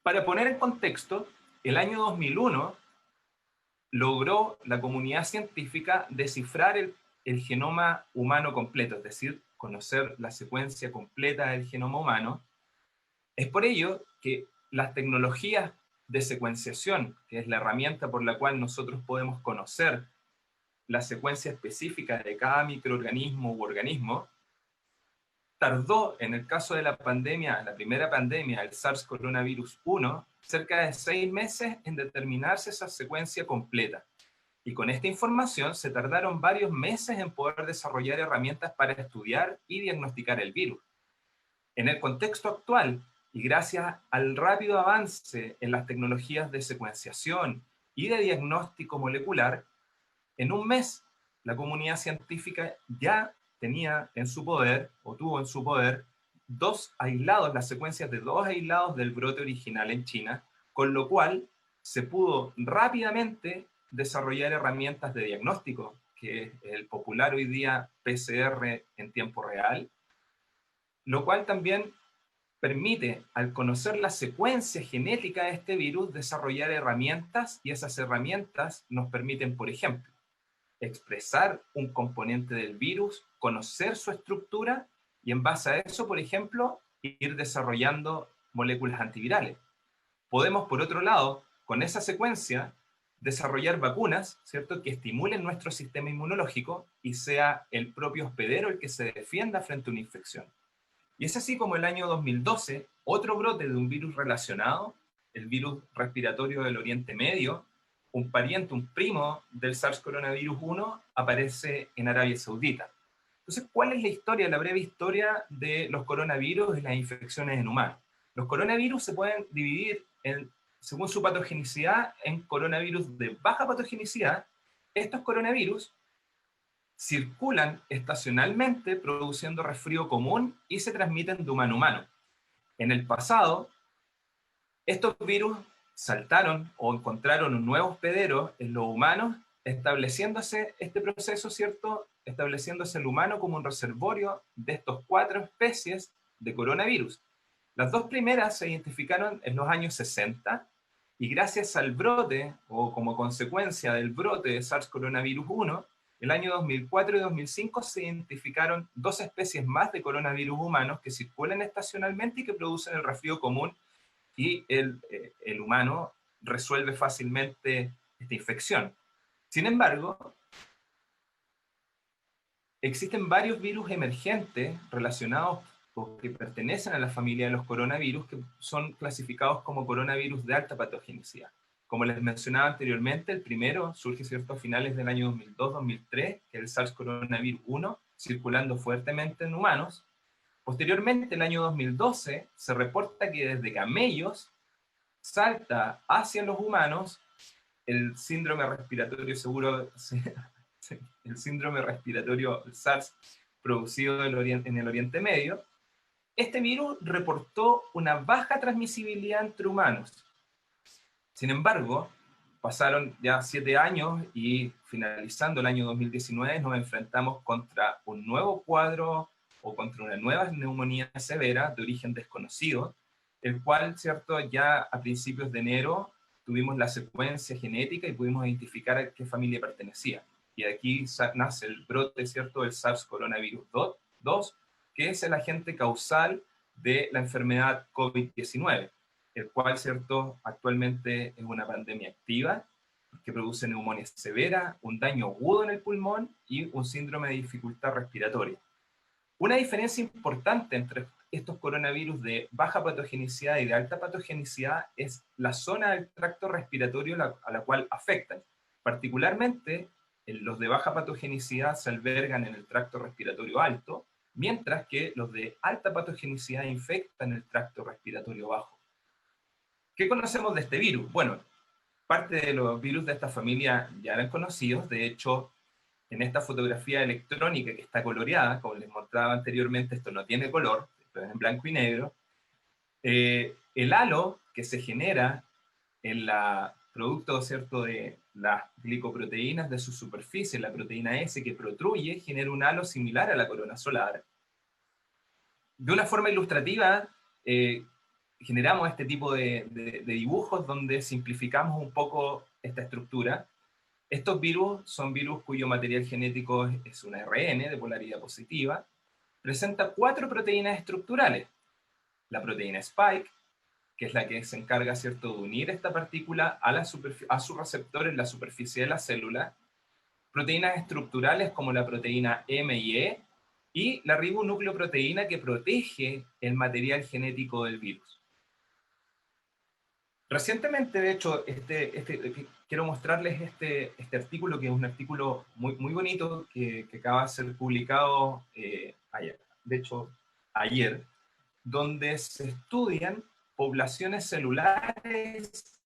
Para poner en contexto, el año 2001 logró la comunidad científica descifrar el genoma humano completo, es decir, conocer la secuencia completa del genoma humano. Es por ello que las tecnologías de secuenciación, que es la herramienta por la cual nosotros podemos conocer la secuencia específica de cada microorganismo u organismo, tardó, en el caso de la pandemia, la primera pandemia, el SARS coronavirus 1, cerca de 6 meses en determinarse esa secuencia completa. Y con esta información se tardaron varios meses en poder desarrollar herramientas para estudiar y diagnosticar el virus. En el contexto actual, y gracias al rápido avance en las tecnologías de secuenciación y de diagnóstico molecular, en un mes la comunidad científica ya tenía en su poder, o tuvo en su poder, las secuencias de 2 aislados del brote original en China, con lo cual se pudo rápidamente desarrollar herramientas de diagnóstico, que es el popular hoy día PCR en tiempo real, lo cual también permite, al conocer la secuencia genética de este virus, desarrollar herramientas, y esas herramientas nos permiten, por ejemplo, expresar un componente del virus, conocer su estructura, y en base a eso, por ejemplo, ir desarrollando moléculas antivirales. Podemos, por otro lado, con esa secuencia, desarrollar vacunas, ¿cierto?, que estimulen nuestro sistema inmunológico y sea el propio hospedero el que se defienda frente a una infección. Y es así como el año 2012, otro brote de un virus relacionado, el virus respiratorio del Oriente Medio, un pariente, un primo del SARS coronavirus 1, aparece en Arabia Saudita. Entonces, ¿cuál es la historia, la breve historia de los coronavirus y las infecciones en humanos? Los coronavirus se pueden dividir, según su patogenicidad, en coronavirus de baja patogenicidad. Estos coronavirus circulan estacionalmente produciendo resfrío común y se transmiten de humano a humano. En el pasado, estos virus saltaron o encontraron un nuevo hospedero en los humanos, estableciéndose este proceso, ¿cierto?, estableciéndose el humano como un reservorio de estos 4 especies de coronavirus. Las 2 primeras se identificaron en los años 60 y gracias al brote, o como consecuencia del brote de SARS coronavirus 1, el año 2004 y 2005 se identificaron 2 especies más de coronavirus humanos que circulan estacionalmente y que producen el resfrío común, y el humano resuelve fácilmente esta infección. Sin embargo, existen varios virus emergentes relacionados o que pertenecen a la familia de los coronavirus que son clasificados como coronavirus de alta patogenicidad. Como les mencionaba anteriormente, el primero surge, ¿cierto?, a finales del año 2002-2003, que es el SARS coronavirus 1, circulando fuertemente en humanos. Posteriormente, en el año 2012, se reporta que desde camellos salta hacia los humanos el síndrome respiratorio seguro, el síndrome respiratorio SARS producido en el Oriente Medio. Este virus reportó una baja transmisibilidad entre humanos. Sin embargo, pasaron ya 7 años y finalizando el año 2019 nos enfrentamos contra un nuevo cuadro o contra una nueva neumonía severa de origen desconocido, el cual, ¿cierto?, ya a principios de enero tuvimos la secuencia genética y pudimos identificar a qué familia pertenecía. Y aquí nace el brote, ¿cierto?, del SARS coronavirus 2, que es el agente causal de la enfermedad COVID-19, el cual, ¿cierto?, actualmente es una pandemia activa que produce neumonía severa, un daño agudo en el pulmón y un síndrome de dificultad respiratoria. Una diferencia importante entre estos coronavirus de baja patogenicidad y de alta patogenicidad es la zona del tracto respiratorio a la cual afectan. Particularmente, los de baja patogenicidad se albergan en el tracto respiratorio alto, mientras que los de alta patogenicidad infectan el tracto respiratorio bajo. ¿Qué conocemos de este virus? Bueno, parte de los virus de esta familia ya eran conocidos. De hecho, en esta fotografía electrónica que está coloreada, como les mostraba anteriormente, esto no tiene color, esto es en blanco y negro, el halo que se genera en la producto, ¿cierto?, de las glicoproteínas de su superficie, la proteína S que protruye, genera un halo similar a la corona solar. De una forma ilustrativa, generamos este tipo de dibujos donde simplificamos un poco esta estructura. Estos virus son virus cuyo material genético es un ARN de polaridad positiva. Presenta 4 proteínas estructurales. La proteína Spike, que es la que se encarga, ¿cierto?, de unir esta partícula a su receptor en la superficie de la célula. Proteínas estructurales como la proteína M y E, y la ribonucleoproteína que protege el material genético del virus. Recientemente, de hecho, quiero mostrarles este artículo, que es un artículo muy bonito que acaba de ser publicado ayer, donde se estudian poblaciones celulares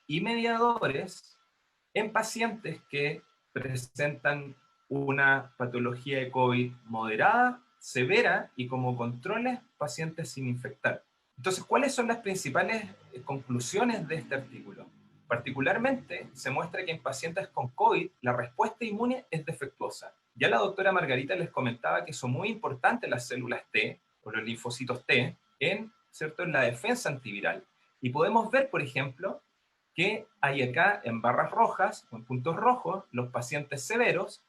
y mediadores en pacientes que presentan una patología de COVID moderada, severa y como controles pacientes sin infectar. Entonces, ¿cuáles son las principales conclusiones de este artículo? Particularmente, se muestra que en pacientes con COVID la respuesta inmune es defectuosa. Ya la doctora Margarita les comentaba que son muy importantes las células T, o los linfocitos T, en la defensa antiviral. Y podemos ver, por ejemplo, que hay acá en barras rojas, o en puntos rojos, los pacientes severos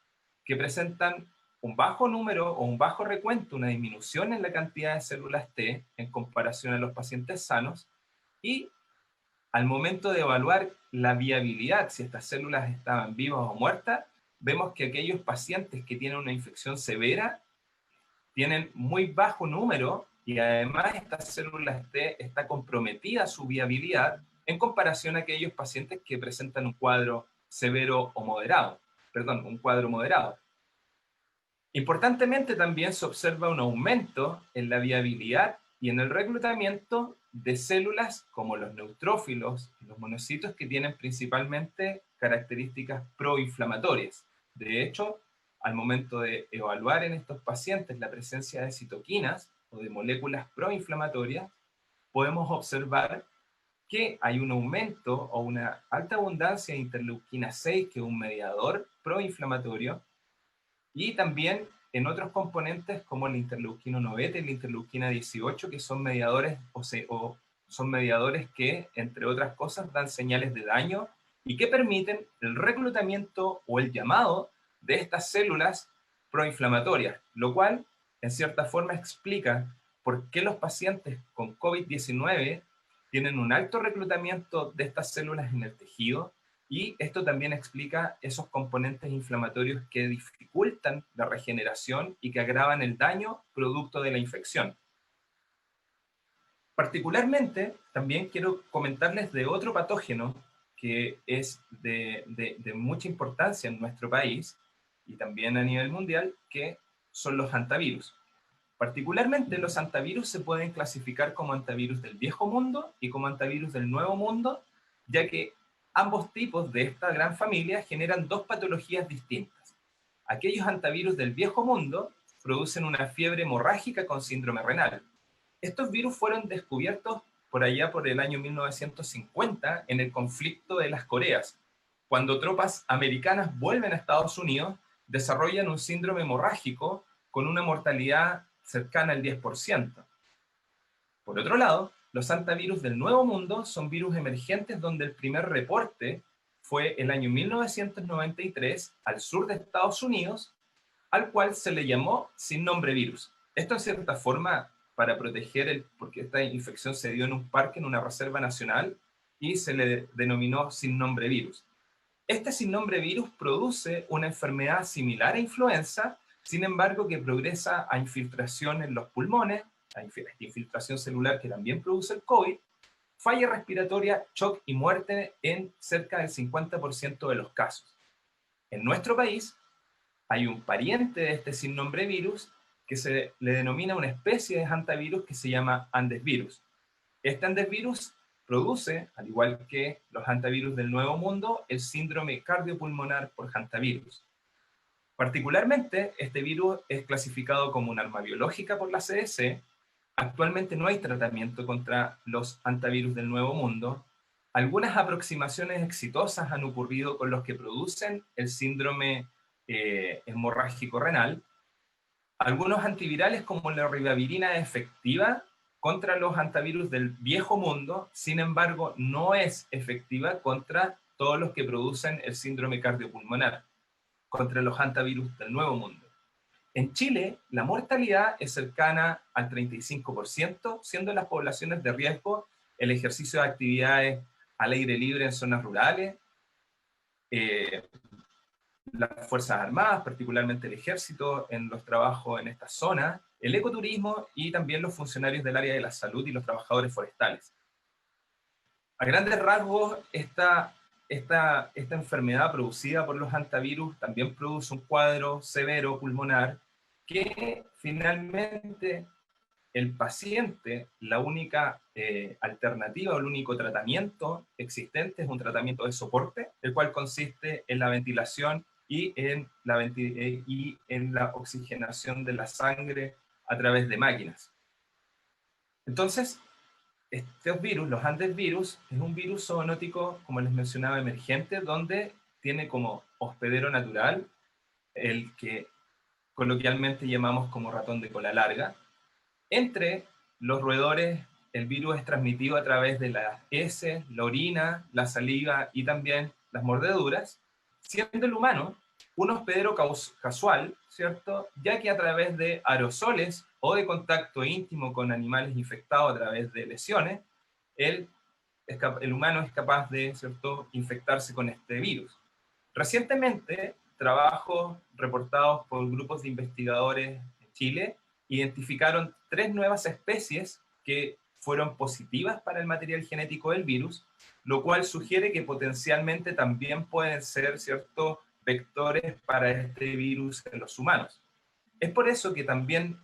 que presentan un bajo número o un bajo recuento, una disminución en la cantidad de células T en comparación a los pacientes sanos, y al momento de evaluar la viabilidad, si estas células estaban vivas o muertas, vemos que aquellos pacientes que tienen una infección severa tienen muy bajo número y además estas células T está comprometida su viabilidad en comparación a aquellos pacientes que presentan un cuadro severo o moderado, un cuadro moderado. Importantemente también se observa un aumento en la viabilidad y en el reclutamiento de células como los neutrófilos y los monocitos, que tienen principalmente características proinflamatorias. De hecho, al momento de evaluar en estos pacientes la presencia de citoquinas o de moléculas proinflamatorias, podemos observar que hay un aumento o una alta abundancia de interleuquina 6, que es un mediador proinflamatorio, y también en otros componentes como el interleuquino 9 beta y la interleuquina 18, que son mediadores son mediadores que, entre otras cosas, dan señales de daño y que permiten el reclutamiento o el llamado de estas células proinflamatorias, lo cual, en cierta forma, explica por qué los pacientes con COVID-19 tienen un alto reclutamiento de estas células en el tejido, y esto también explica esos componentes inflamatorios que dificultan la regeneración y que agravan el daño producto de la infección. Particularmente, también quiero comentarles de otro patógeno que es de mucha importancia en nuestro país y también a nivel mundial, que son los hantavirus. Particularmente los hantavirus se pueden clasificar como hantavirus del viejo mundo y como hantavirus del nuevo mundo, ya que ambos tipos de esta gran familia generan dos patologías distintas. Aquellos hantavirus del viejo mundo producen una fiebre hemorrágica con síndrome renal. Estos virus fueron descubiertos por allá por el año 1950 en el conflicto de las Coreas. Cuando tropas americanas vuelven a Estados Unidos, desarrollan un síndrome hemorrágico con una mortalidad cercana al 10%. Por otro lado, los hantavirus del Nuevo Mundo son virus emergentes donde el primer reporte fue el año 1993 al sur de Estados Unidos, al cual se le llamó sin nombre virus. Esto en cierta forma para proteger, porque esta infección se dio en un parque, en una reserva nacional, y se le denominó sin nombre virus. Este sin nombre virus produce una enfermedad similar a influenza, sin embargo que progresa a infiltración en los pulmones, a infiltración celular que también produce el COVID, falla respiratoria, shock y muerte en cerca del 50% de los casos. En nuestro país hay un pariente de este sin nombre virus que se le denomina una especie de hantavirus que se llama Andes virus. Este Andes virus produce, al igual que los hantavirus del Nuevo Mundo, el síndrome cardiopulmonar por hantavirus. Particularmente, este virus es clasificado como un arma biológica por la CDC. Actualmente no hay tratamiento contra los hantavirus del Nuevo Mundo. Algunas aproximaciones exitosas han ocurrido con los que producen el síndrome hemorrágico renal. Algunos antivirales como la ribavirina es efectiva contra los hantavirus del viejo mundo, sin embargo no es efectiva contra todos los que producen el síndrome cardiopulmonar, contra los hantavirus del nuevo mundo. En Chile, la mortalidad es cercana al 35%, siendo en las poblaciones de riesgo el ejercicio de actividades al aire libre en zonas rurales, las Fuerzas Armadas, particularmente el Ejército, en los trabajos en estas zonas, el ecoturismo y también los funcionarios del área de la salud y los trabajadores forestales. A grandes rasgos, esta enfermedad producida por los hantavirus también produce un cuadro severo pulmonar que finalmente el paciente, la única alternativa o el único tratamiento existente es un tratamiento de soporte, el cual consiste en la ventilación y en la oxigenación de la sangre a través de máquinas. Entonces, estos virus, los Andes virus, es un virus zoonótico, como les mencionaba, emergente, donde tiene como hospedero natural el que coloquialmente llamamos como ratón de cola larga. Entre los roedores, el virus es transmitido a través de las heces, la orina, la saliva y también las mordeduras, siendo el humano un hospedero casual, ¿cierto? Ya que a través de aerosoles o de contacto íntimo con animales infectados a través de lesiones, el humano es capaz de, ¿cierto?, infectarse con este virus. Recientemente, trabajos reportados por grupos de investigadores en Chile identificaron 3 nuevas especies que fueron positivas para el material genético del virus, lo cual sugiere que potencialmente también pueden ser ciertos vectores para este virus en los humanos. Es por eso que también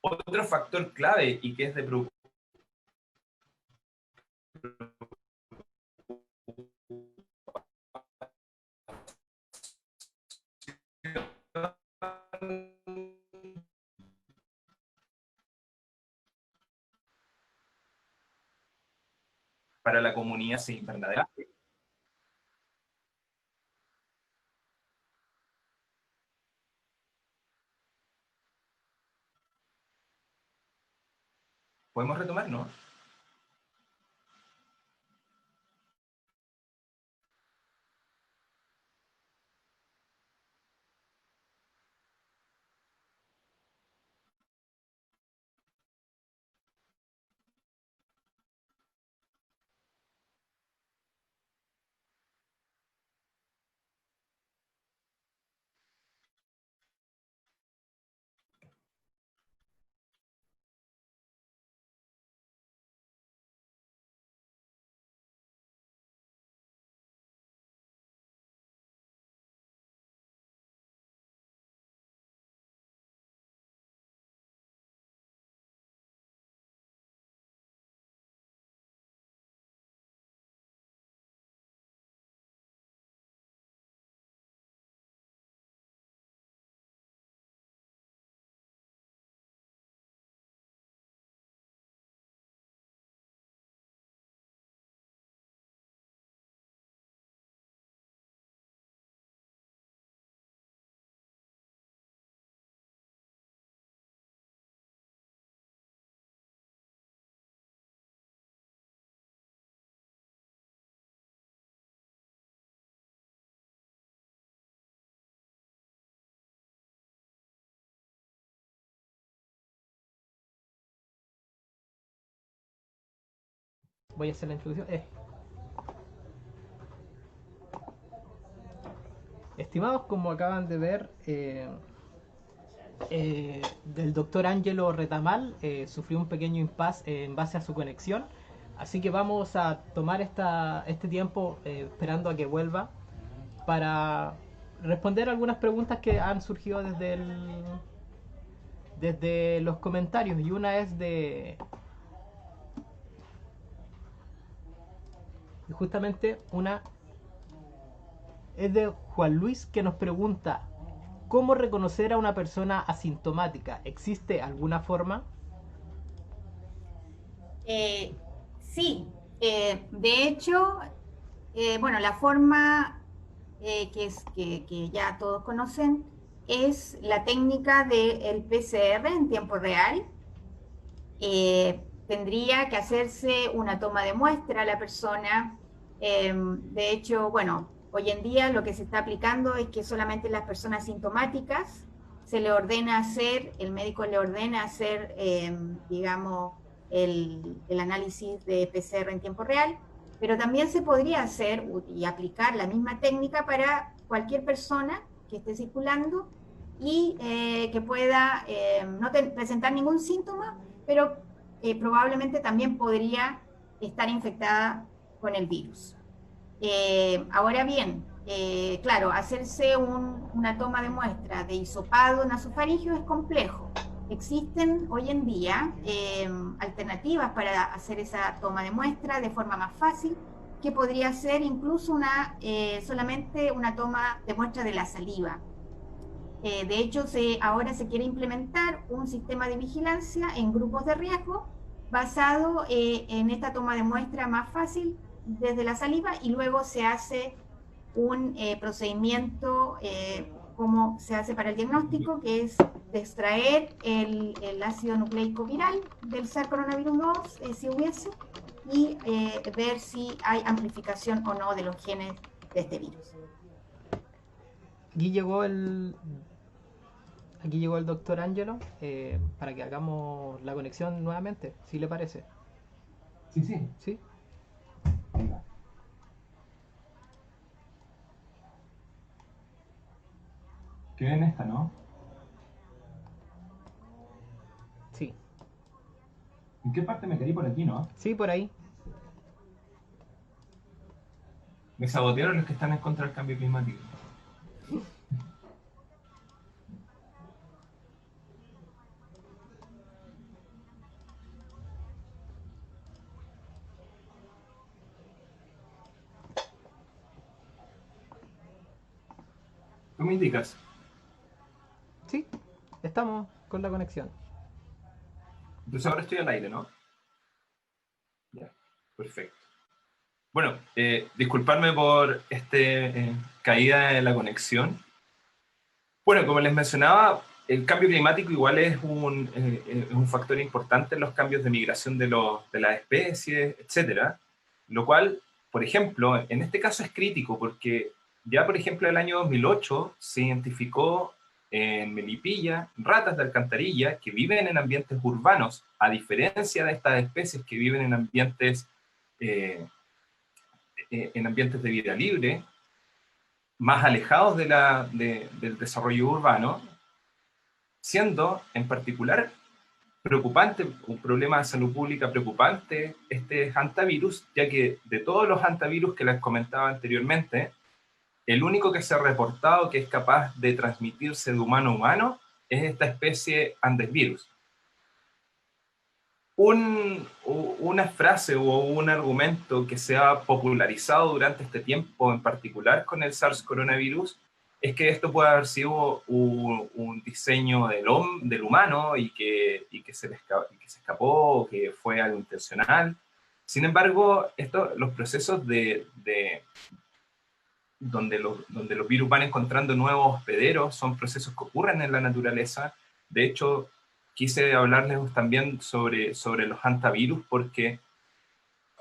otro factor clave y que es de preocupación para la comunidad invernadera. ¿Podemos retomar? ¿No? voy a hacer la introducción. Estimados, como acaban de ver, del doctor Angelo Retamal sufrió un pequeño impasse en base a su conexión. Así que vamos a tomar este tiempo esperando a que vuelva para responder algunas preguntas que han surgido desde los comentarios. Y una es justamente una es de Juan Luis, que nos pregunta: ¿cómo reconocer a una persona asintomática? ¿Existe alguna forma? Sí, de hecho, bueno, la forma que ya todos conocen es la técnica del PCR en tiempo real. Tendría que hacerse una toma de muestra a la persona. De hecho, bueno, hoy en día lo que se está aplicando es que solamente las personas sintomáticas se le ordena hacer, el médico le ordena hacer, digamos, el análisis de PCR en tiempo real, pero también se podría hacer y aplicar la misma técnica para cualquier persona que esté circulando y que pueda no presentar ningún síntoma, pero probablemente también podría estar infectada con el virus. Ahora bien, claro, hacerse una toma de muestra de hisopado nasofaringeo es complejo. Existen hoy en día alternativas para hacer esa toma de muestra de forma más fácil, que podría ser incluso solamente una toma de muestra de la saliva. De hecho, ahora se quiere implementar un sistema de vigilancia en grupos de riesgo basado en esta toma de muestra más fácil desde la saliva, y luego se hace un procedimiento como se hace para el diagnóstico, que es de extraer el ácido nucleico viral del SARS-CoV-2, si hubiese, y ver si hay amplificación o no de los genes de este virus. Aquí llegó aquí llegó el doctor Angelo para que hagamos la conexión nuevamente, si le parece. Sí, sí. ¿Sí? Venga. Quedé en esta, ¿no? Sí. ¿En qué parte me querí por aquí, no? Sí, por ahí. Me sabotearon los que están en contra del cambio climático. ¿Tú me indicas? Sí, estamos con la conexión. Entonces ahora estoy al aire, ¿no? Ya, perfecto. Bueno, disculparme por caída de la conexión. Bueno, como les mencionaba, el cambio climático igual es un factor importante en los cambios de migración de las especies, etcétera, lo cual, por ejemplo, en este caso es crítico porque ya, por ejemplo, en el año 2008 se identificó en Melipilla ratas de alcantarilla que viven en ambientes urbanos, a diferencia de estas especies que viven eh, en ambientes de vida libre, más alejados del desarrollo urbano, siendo en particular preocupante, un problema de salud pública preocupante este hantavirus, ya que de todos los hantavirus que les comentaba anteriormente, el único que se ha reportado que es capaz de transmitirse de humano a humano es esta especie Andes virus. Una frase o un argumento que se ha popularizado durante este tiempo, en particular con el SARS coronavirus, es que esto puede haber sido un diseño del humano y que se escapó, que fue algo intencional. Sin embargo, los procesos donde los virus van encontrando nuevos hospederos son procesos que ocurren en la naturaleza. De hecho, quise hablarles también sobre los hantavirus, porque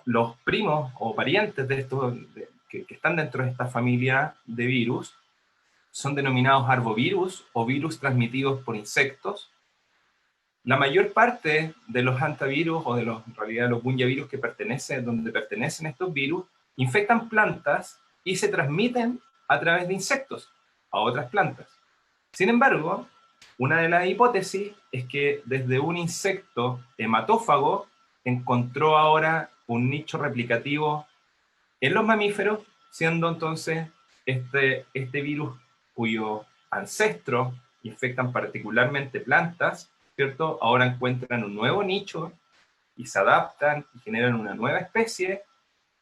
los primos o parientes de estos que están dentro de esta familia de virus son denominados arbovirus o virus transmitidos por insectos, la mayor parte de los hantavirus, o de los, en realidad los bunyavirus donde pertenecen estos virus, infectan plantas y se transmiten a través de insectos a otras plantas. Sin embargo, una de las hipótesis es que desde un insecto hematófago encontró ahora un nicho replicativo en los mamíferos, siendo entonces este virus cuyo ancestros infectan particularmente plantas, ¿cierto? Ahora encuentran un nuevo nicho y se adaptan y generan una nueva especie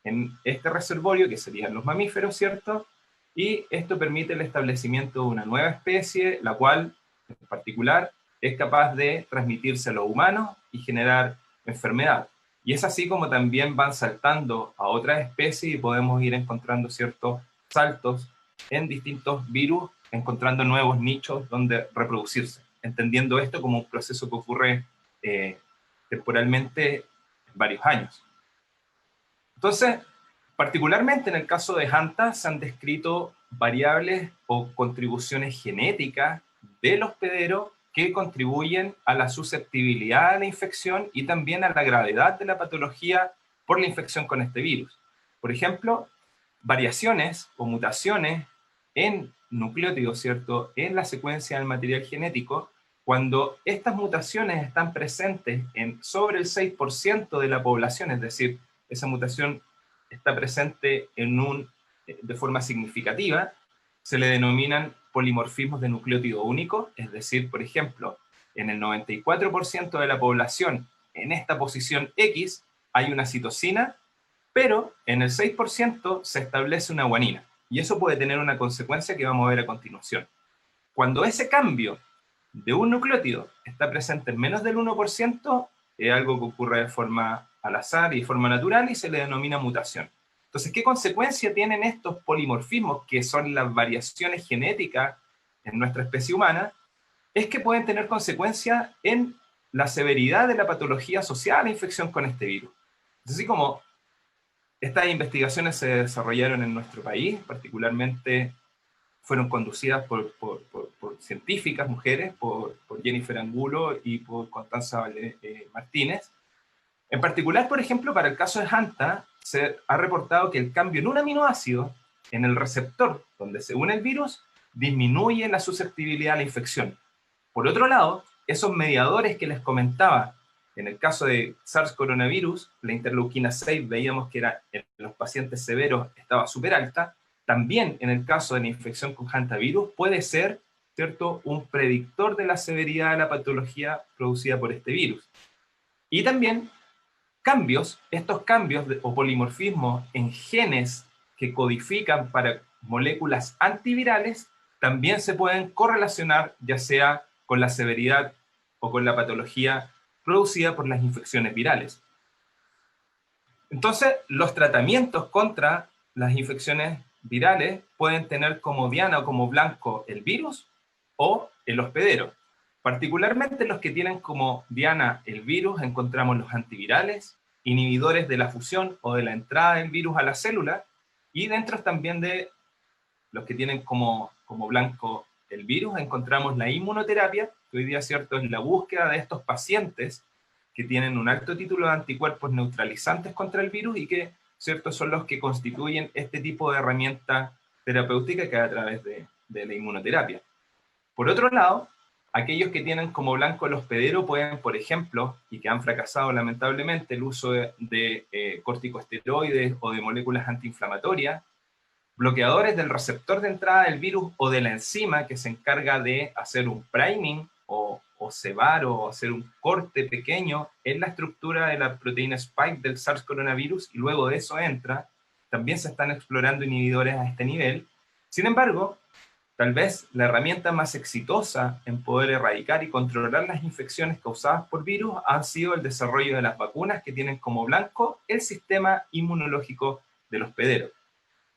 en este reservorio, que serían los mamíferos, ¿cierto? Y esto permite el establecimiento de una nueva especie, la cual, en particular, es capaz de transmitirse a los humanos y generar enfermedad. Y es así como también van saltando a otras especies y podemos ir encontrando ciertos saltos en distintos virus, encontrando nuevos nichos donde reproducirse, entendiendo esto como un proceso que ocurre temporalmente en varios años. Entonces, particularmente en el caso de Hanta, se han descrito variables o contribuciones genéticas del hospedero que contribuyen a la susceptibilidad a la infección y también a la gravedad de la patología por la infección con este virus. Por ejemplo, variaciones o mutaciones en nucleótidos, ¿cierto?, en la secuencia del material genético, cuando estas mutaciones están presentes en sobre el 6% de la población, es decir, esa mutación está presente de forma significativa, se le denominan polimorfismos de nucleótido único, es decir, por ejemplo, en el 94% de la población, en esta posición X, hay una citosina, pero en el 6% se establece una guanina. Y eso puede tener una consecuencia que vamos a ver a continuación. Cuando ese cambio de un nucleótido está presente en menos del 1%, es algo que ocurre de forma al azar y de forma natural y se le denomina mutación. Entonces, ¿qué consecuencia tienen estos polimorfismos, que son las variaciones genéticas en nuestra especie humana? Es que pueden tener consecuencias en la severidad de la patología asociada a la infección con este virus. Así como estas investigaciones se desarrollaron en nuestro país, particularmente fueron conducidas por científicas mujeres, por Jennifer Angulo y por Constanza Martínez. En particular, por ejemplo, para el caso de Hanta, se ha reportado que el cambio en un aminoácido, en el receptor donde se une el virus, disminuye la susceptibilidad a la infección. Por otro lado, esos mediadores que les comentaba, en el caso de SARS coronavirus, la interleuquina 6 veíamos que era en los pacientes severos estaba súper alta, también en el caso de la infección con hantavirus puede ser, ¿cierto?, un predictor de la severidad de la patología producida por este virus. Y también estos cambios o polimorfismos en genes que codifican para moléculas antivirales, también se pueden correlacionar ya sea con la severidad o con la patología producida por las infecciones virales. Entonces, los tratamientos contra las infecciones virales pueden tener como diana o como blanco el virus o el hospedero. Particularmente los que tienen como diana el virus, encontramos los antivirales, inhibidores de la fusión o de la entrada del virus a la célula, y dentro también de los que tienen como blanco el virus, encontramos la inmunoterapia, que hoy día, ¿cierto?, es la búsqueda de estos pacientes que tienen un alto título de anticuerpos neutralizantes contra el virus y que, ¿cierto?, son los que constituyen este tipo de herramienta terapéutica que es a través de la inmunoterapia. Por otro lado, aquellos que tienen como blanco el hospedero pueden, por ejemplo, y que han fracasado lamentablemente, el uso de corticosteroides o de moléculas antiinflamatorias, bloqueadores del receptor de entrada del virus o de la enzima que se encarga de hacer un priming o cebar o hacer un corte pequeño en la estructura de la proteína spike del SARS coronavirus y luego de eso entra. También se están explorando inhibidores a este nivel. Sin embargo, tal vez la herramienta más exitosa en poder erradicar y controlar las infecciones causadas por virus han sido el desarrollo de las vacunas que tienen como blanco el sistema inmunológico del hospedero.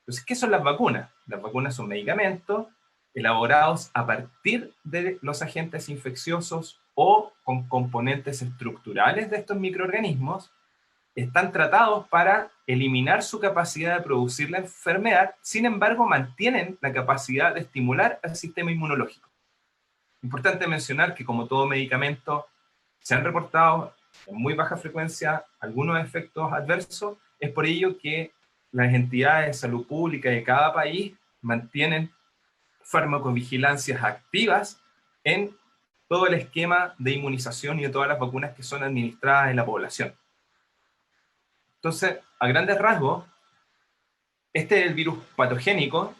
Entonces, ¿qué son las vacunas? Las vacunas son medicamentos elaborados a partir de los agentes infecciosos o con componentes estructurales de estos microorganismos. Están tratados para eliminar su capacidad de producir la enfermedad, sin embargo mantienen la capacidad de estimular al sistema inmunológico. Importante mencionar que como todo medicamento se han reportado en muy baja frecuencia algunos efectos adversos. Es por ello que las entidades de salud pública de cada país mantienen farmacovigilancias activas en todo el esquema de inmunización y de todas las vacunas que son administradas en la población. Entonces, a grandes rasgos, este es el virus patogénico.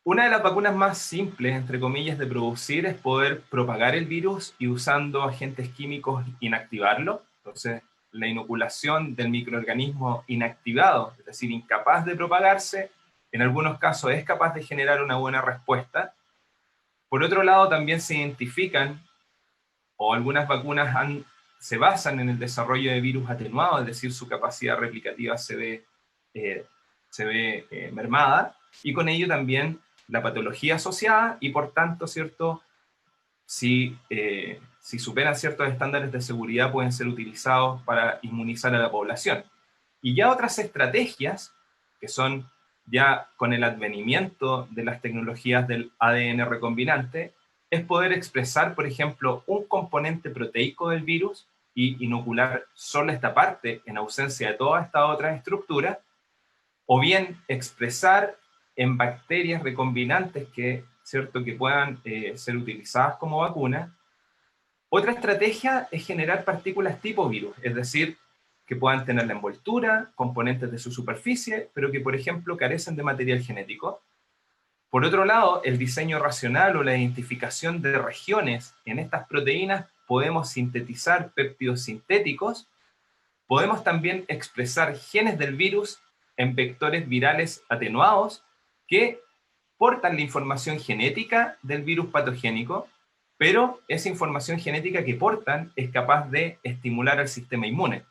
Una de las vacunas más simples, entre comillas, de producir es poder propagar el virus y usando agentes químicos inactivarlo. Entonces, la inoculación del microorganismo inactivado, es decir, incapaz de propagarse, en algunos casos es capaz de generar una buena respuesta. Por otro lado, también se identifican, o algunas vacunas se basan en el desarrollo de virus atenuados, es decir, su capacidad replicativa se ve mermada, y con ello también la patología asociada, y por tanto, ¿cierto?, si superan ciertos estándares de seguridad, pueden ser utilizados para inmunizar a la población. Y ya otras estrategias, que son ya con el advenimiento de las tecnologías del ADN recombinante, es poder expresar, por ejemplo, un componente proteico del virus y inocular solo esta parte en ausencia de todas estas otras estructuras, o bien expresar en bacterias recombinantes que puedan ser utilizadas como vacuna. Otra estrategia es generar partículas tipo virus, es decir, que puedan tener la envoltura, componentes de su superficie, pero que, por ejemplo, carecen de material genético. Por otro lado, el diseño racional o la identificación de regiones en estas proteínas, podemos sintetizar péptidos sintéticos, podemos también expresar genes del virus en vectores virales atenuados que portan la información genética del virus patogénico, pero esa información genética que portan es capaz de estimular al sistema inmune.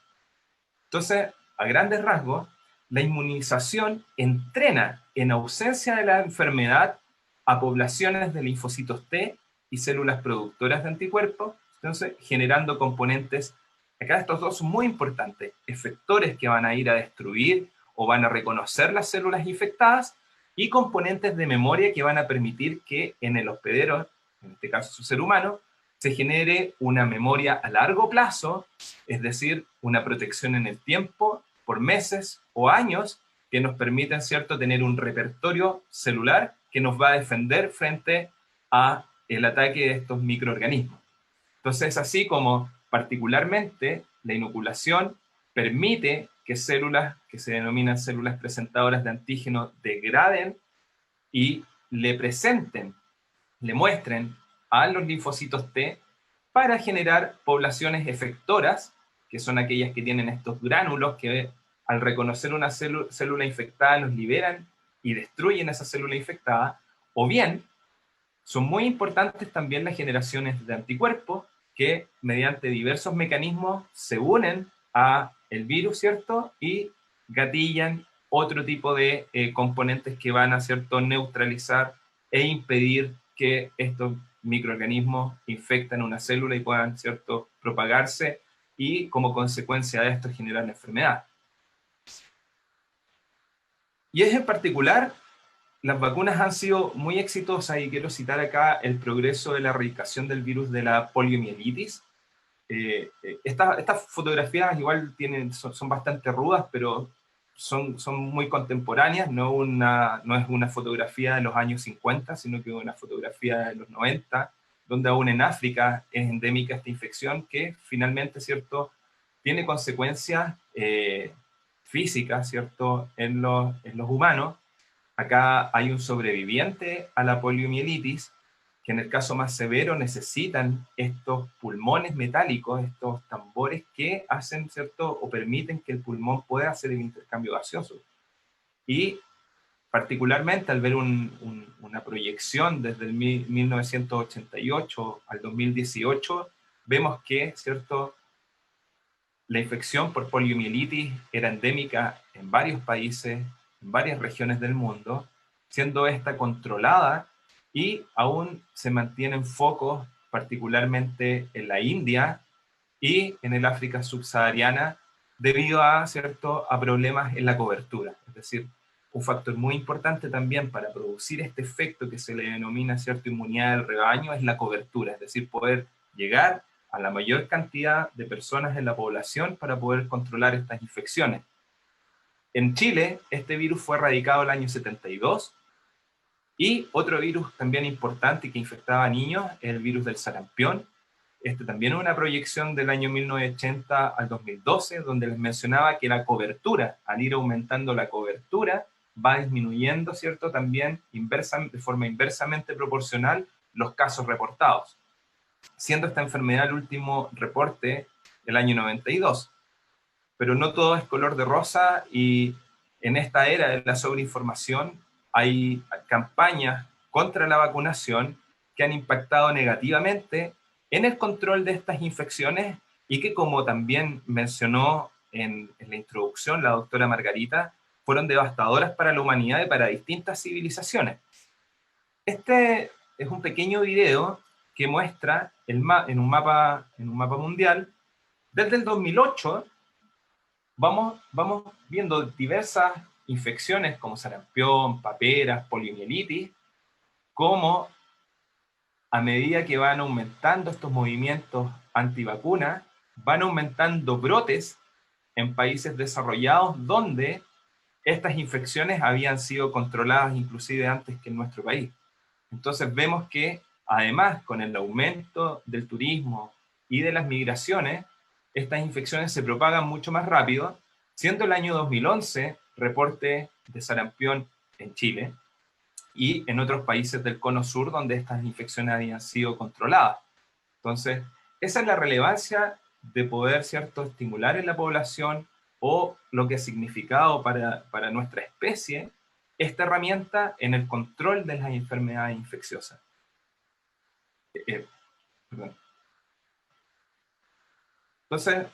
Entonces, a grandes rasgos, la inmunización entrena en ausencia de la enfermedad a poblaciones de linfocitos T y células productoras de anticuerpos, entonces generando componentes, acá estos dos son muy importantes, efectores que van a ir a destruir o van a reconocer las células infectadas, y componentes de memoria que van a permitir que en el hospedero, en este caso su ser humano, se genere una memoria a largo plazo, es decir, una protección en el tiempo, por meses o años, que nos permiten, ¿cierto?, tener un repertorio celular que nos va a defender frente a el ataque de estos microorganismos. Entonces, es así como particularmente la inoculación permite que células que se denominan células presentadoras de antígeno degraden y le muestren a los linfocitos T para generar poblaciones efectoras, que son aquellas que tienen estos gránulos que al reconocer una célula infectada los liberan y destruyen esa célula infectada, o bien son muy importantes también las generaciones de anticuerpos que mediante diversos mecanismos se unen a el virus, ¿cierto?, y gatillan otro tipo de componentes que van a, ¿cierto?, neutralizar e impedir que estos microorganismos infecten una célula y puedan, ¿cierto?, propagarse y como consecuencia de esto generar la enfermedad. Y es en particular, las vacunas han sido muy exitosas, y quiero citar acá el progreso de la erradicación del virus de la poliomielitis. Estas fotografías igual son bastante rudas, pero son muy contemporáneas, no es una fotografía de los años 50, sino que una fotografía de los 90, donde aún en África es endémica esta infección que finalmente, ¿cierto?, tiene consecuencias físicas, ¿cierto?, en los humanos. Acá hay un sobreviviente a la poliomielitis, que en el caso más severo necesitan estos pulmones metálicos, estos tambores que hacen, ¿cierto?, o permiten que el pulmón pueda hacer el intercambio gaseoso. Y particularmente al ver una proyección desde el 1988 al 2018, vemos que, ¿cierto?, la infección por poliomielitis era endémica en varios países, en varias regiones del mundo, siendo esta controlada, y aún se mantienen focos, particularmente en la India y en el África subsahariana, debido a, ¿cierto?, a problemas en la cobertura. Es decir, un factor muy importante también para producir este efecto que se le denomina, ¿cierto?, inmunidad del rebaño, es la cobertura, es decir, poder llegar a la mayor cantidad de personas en la población para poder controlar estas infecciones. En Chile, este virus fue erradicado el año 72, y otro virus también importante que infectaba a niños es el virus del sarampión. Este también es una proyección del año 1980 al 2012, donde les mencionaba que la cobertura, al ir aumentando la cobertura, va disminuyendo, ¿cierto?, también de forma inversamente proporcional los casos reportados, siendo esta enfermedad el último reporte el año 92. Pero no todo es color de rosa, y en esta era de la sobreinformación hay campañas contra la vacunación que han impactado negativamente en el control de estas infecciones y que, como también mencionó en la introducción la doctora Margarita, fueron devastadoras para la humanidad y para distintas civilizaciones. Este es un pequeño video que muestra en un mapa mundial, desde el 2008, vamos viendo diversas infecciones como sarampión, paperas, poliomielitis, como a medida que van aumentando estos movimientos antivacunas, van aumentando brotes en países desarrollados donde estas infecciones habían sido controladas inclusive antes que en nuestro país. Entonces vemos que además con el aumento del turismo y de las migraciones, estas infecciones se propagan mucho más rápido, siendo el año 2011 reporte de sarampión en Chile y en otros países del cono sur donde estas infecciones habían sido controladas. Entonces, esa es la relevancia de poder, ¿cierto?, estimular en la población, o lo que ha significado para nuestra especie esta herramienta en el control de las enfermedades infecciosas. Perdón. Entonces,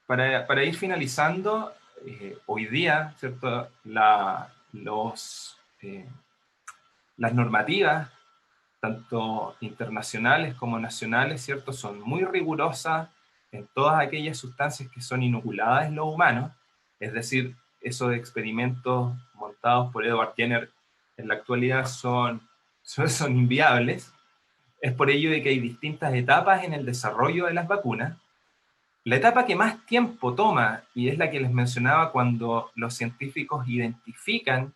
para ir finalizando, hoy día, ¿cierto?, las normativas, tanto internacionales como nacionales, ¿cierto?, son muy rigurosas en todas aquellas sustancias que son inoculadas en los humanos, es decir, esos experimentos montados por Edward Jenner en la actualidad son inviables. Es por ello de que hay distintas etapas en el desarrollo de las vacunas. La etapa que más tiempo toma, y es la que les mencionaba, cuando los científicos identifican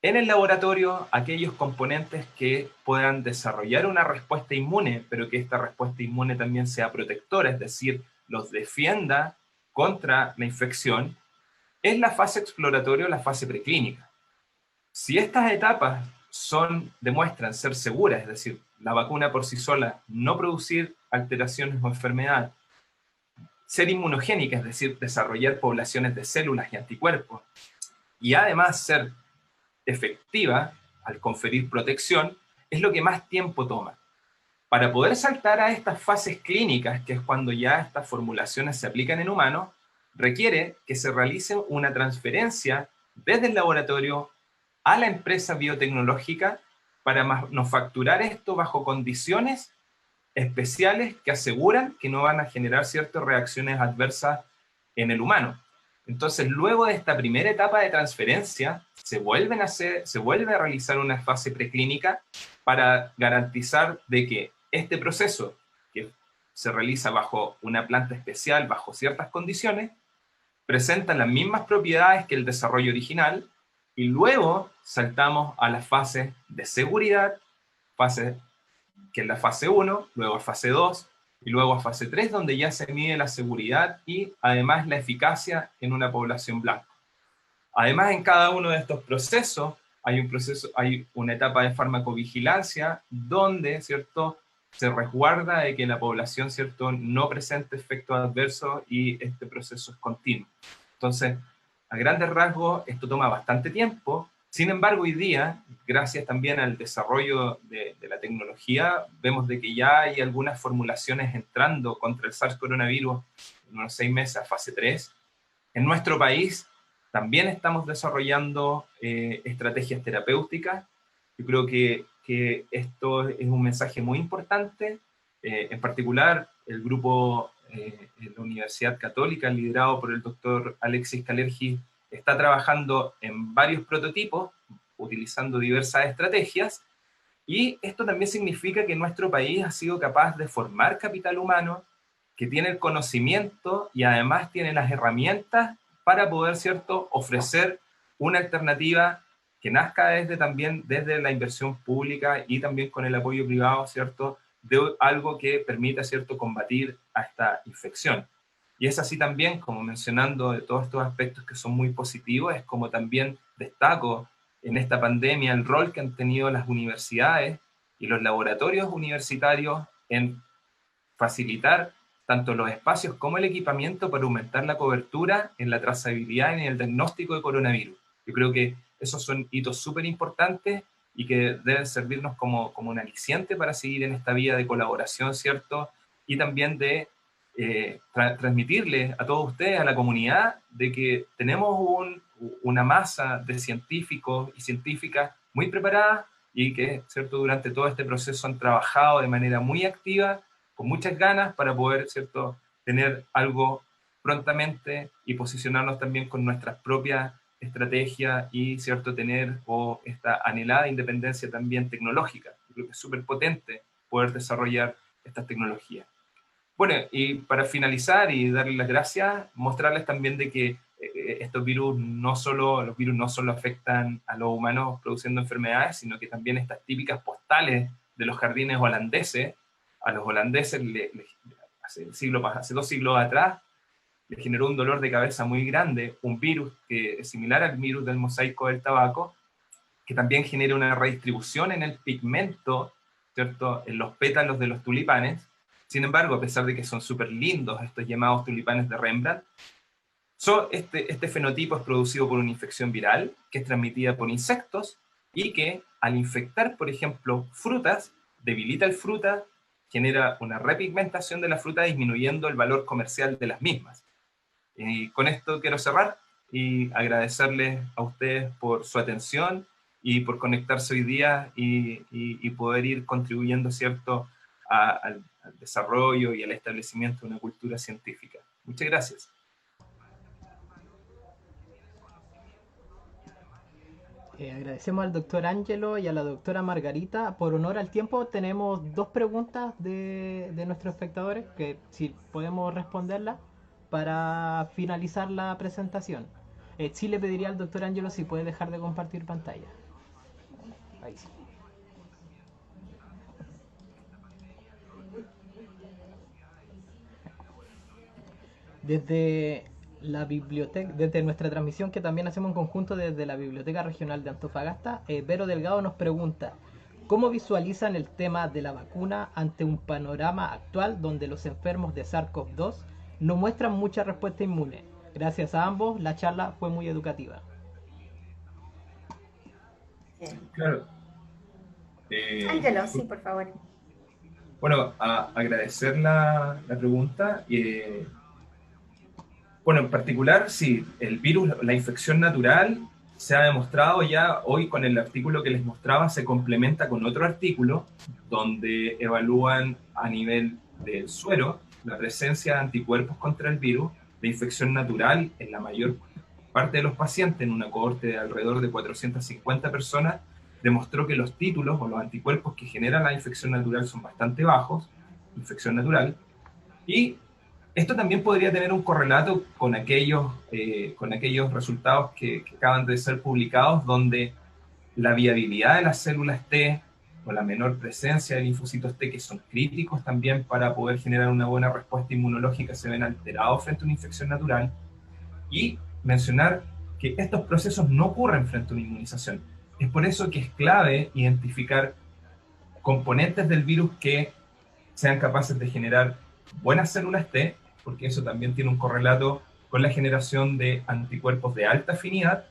en el laboratorio aquellos componentes que puedan desarrollar una respuesta inmune, pero que esta respuesta inmune también sea protectora, es decir, los defienda contra la infección, es la fase exploratoria o la fase preclínica. Si estas etapas demuestran ser seguras, es decir, la vacuna por sí sola no producir alteraciones o enfermedad, ser inmunogénica, es decir, desarrollar poblaciones de células y anticuerpos, y además ser efectiva al conferir protección, es lo que más tiempo toma. Para poder saltar a estas fases clínicas, que es cuando ya estas formulaciones se aplican en humanos, requiere que se realice una transferencia desde el laboratorio a la empresa biotecnológica para manufacturar esto bajo condiciones especiales que aseguran que no van a generar ciertas reacciones adversas en el humano. Entonces, luego de esta primera etapa de transferencia, se vuelve a realizar una fase preclínica para garantizar de que este proceso, que se realiza bajo una planta especial, bajo ciertas condiciones, presenta las mismas propiedades que el desarrollo original, y luego saltamos a la fase de seguridad, que es la fase 1, luego a fase 2, y luego a fase 3, donde ya se mide la seguridad y además la eficacia en una población blanca. Además, en cada uno de estos procesos hay una etapa de farmacovigilancia donde, ¿cierto?, se resguarda de que la población, ¿cierto?, no presente efectos adversos, y este proceso es continuo. Entonces, a grandes rasgos, esto toma bastante tiempo. Sin embargo, hoy día, gracias también al desarrollo de la tecnología, vemos de que ya hay algunas formulaciones entrando contra el SARS coronavirus en unos 6 meses a fase 3. En nuestro país también estamos desarrollando estrategias terapéuticas. Yo creo que esto es un mensaje muy importante. En particular, el grupo de la Universidad Católica, liderado por el doctor Alexis Kalergi, está trabajando en varios prototipos, utilizando diversas estrategias, Y esto también significa que nuestro país ha sido capaz de formar capital humano, que tiene el conocimiento y además tiene las herramientas para poder, ¿cierto?, ofrecer una alternativa que nazca también desde la inversión pública y también con el apoyo privado, ¿cierto?, de algo que permita, ¿cierto?, combatir a esta infección. Y es así también, como mencionando de todos estos aspectos que son muy positivos, es como también destaco en esta pandemia el rol que han tenido las universidades y los laboratorios universitarios en facilitar tanto los espacios como el equipamiento para aumentar la cobertura en la trazabilidad y en el diagnóstico de coronavirus. Yo creo que esos son hitos súper importantes y que deben servirnos como un aliciente para seguir en esta vía de colaboración, ¿cierto? Y también de transmitirle a todos ustedes, a la comunidad, de que tenemos una masa de científicos y científicas muy preparadas y que, ¿cierto?, durante todo este proceso han trabajado de manera muy activa, con muchas ganas para poder, ¿cierto?, tener algo prontamente y posicionarnos también con nuestras propias estrategias y, ¿cierto?, tener esta anhelada independencia también tecnológica. Yo creo que es súper potente poder desarrollar estas tecnologías. Bueno, y para finalizar y darles las gracias, mostrarles también de que los virus no solo afectan a los humanos produciendo enfermedades, sino que también estas típicas postales de los jardines holandeses, a los holandeses hace 2 siglos atrás les generó un dolor de cabeza muy grande, un virus que es similar al virus del mosaico del tabaco, que también genera una redistribución en el pigmento, ¿cierto?, en los pétalos de los tulipanes. Sin embargo, a pesar de que son súper lindos estos llamados tulipanes de Rembrandt, este fenotipo es producido por una infección viral que es transmitida por insectos y que al infectar, por ejemplo, frutas, debilita el fruta, genera una repigmentación de la fruta disminuyendo el valor comercial de las mismas. Y con esto quiero cerrar y agradecerles a ustedes por su atención y por conectarse hoy día y poder ir contribuyendo, ¿cierto?, al desarrollo y al establecimiento de una cultura científica. Muchas gracias. Agradecemos al doctor Ángelo y a la doctora Margarita. Por honor al tiempo, tenemos 2 preguntas de nuestros espectadores, que si podemos responderlas para finalizar la presentación. Sí le pediría al doctor Ángelo si puede dejar de compartir pantalla. Ahí sí. Desde la biblioteca, desde nuestra transmisión que también hacemos en conjunto desde la Biblioteca Regional de Antofagasta, Vero Delgado nos pregunta: ¿cómo visualizan el tema de la vacuna ante un panorama actual donde los enfermos de SARS-CoV-2 no muestran mucha respuesta inmune? Gracias a ambos, la charla fue muy educativa. Claro. Ángelo, sí, por favor. Bueno, agradecer la pregunta. Bueno, en particular, sí, el virus, la infección natural, se ha demostrado ya hoy con el artículo que les mostraba, se complementa con otro artículo donde evalúan a nivel del suero la presencia de anticuerpos contra el virus. La infección natural en la mayor parte de los pacientes, en una cohorte de alrededor de 450 personas, demostró que los títulos o los anticuerpos que generan la infección natural son bastante bajos, infección natural, y esto también podría tener un correlato con aquellos resultados que acaban de ser publicados, donde la viabilidad de las células T o la menor presencia de linfocitos T, que son críticos también para poder generar una buena respuesta inmunológica, se ven alterados frente a una infección natural. Y mencionar que estos procesos no ocurren frente a una inmunización. Es por eso que es clave identificar componentes del virus que sean capaces de generar buenas células T, porque eso también tiene un correlato con la generación de anticuerpos de alta afinidad.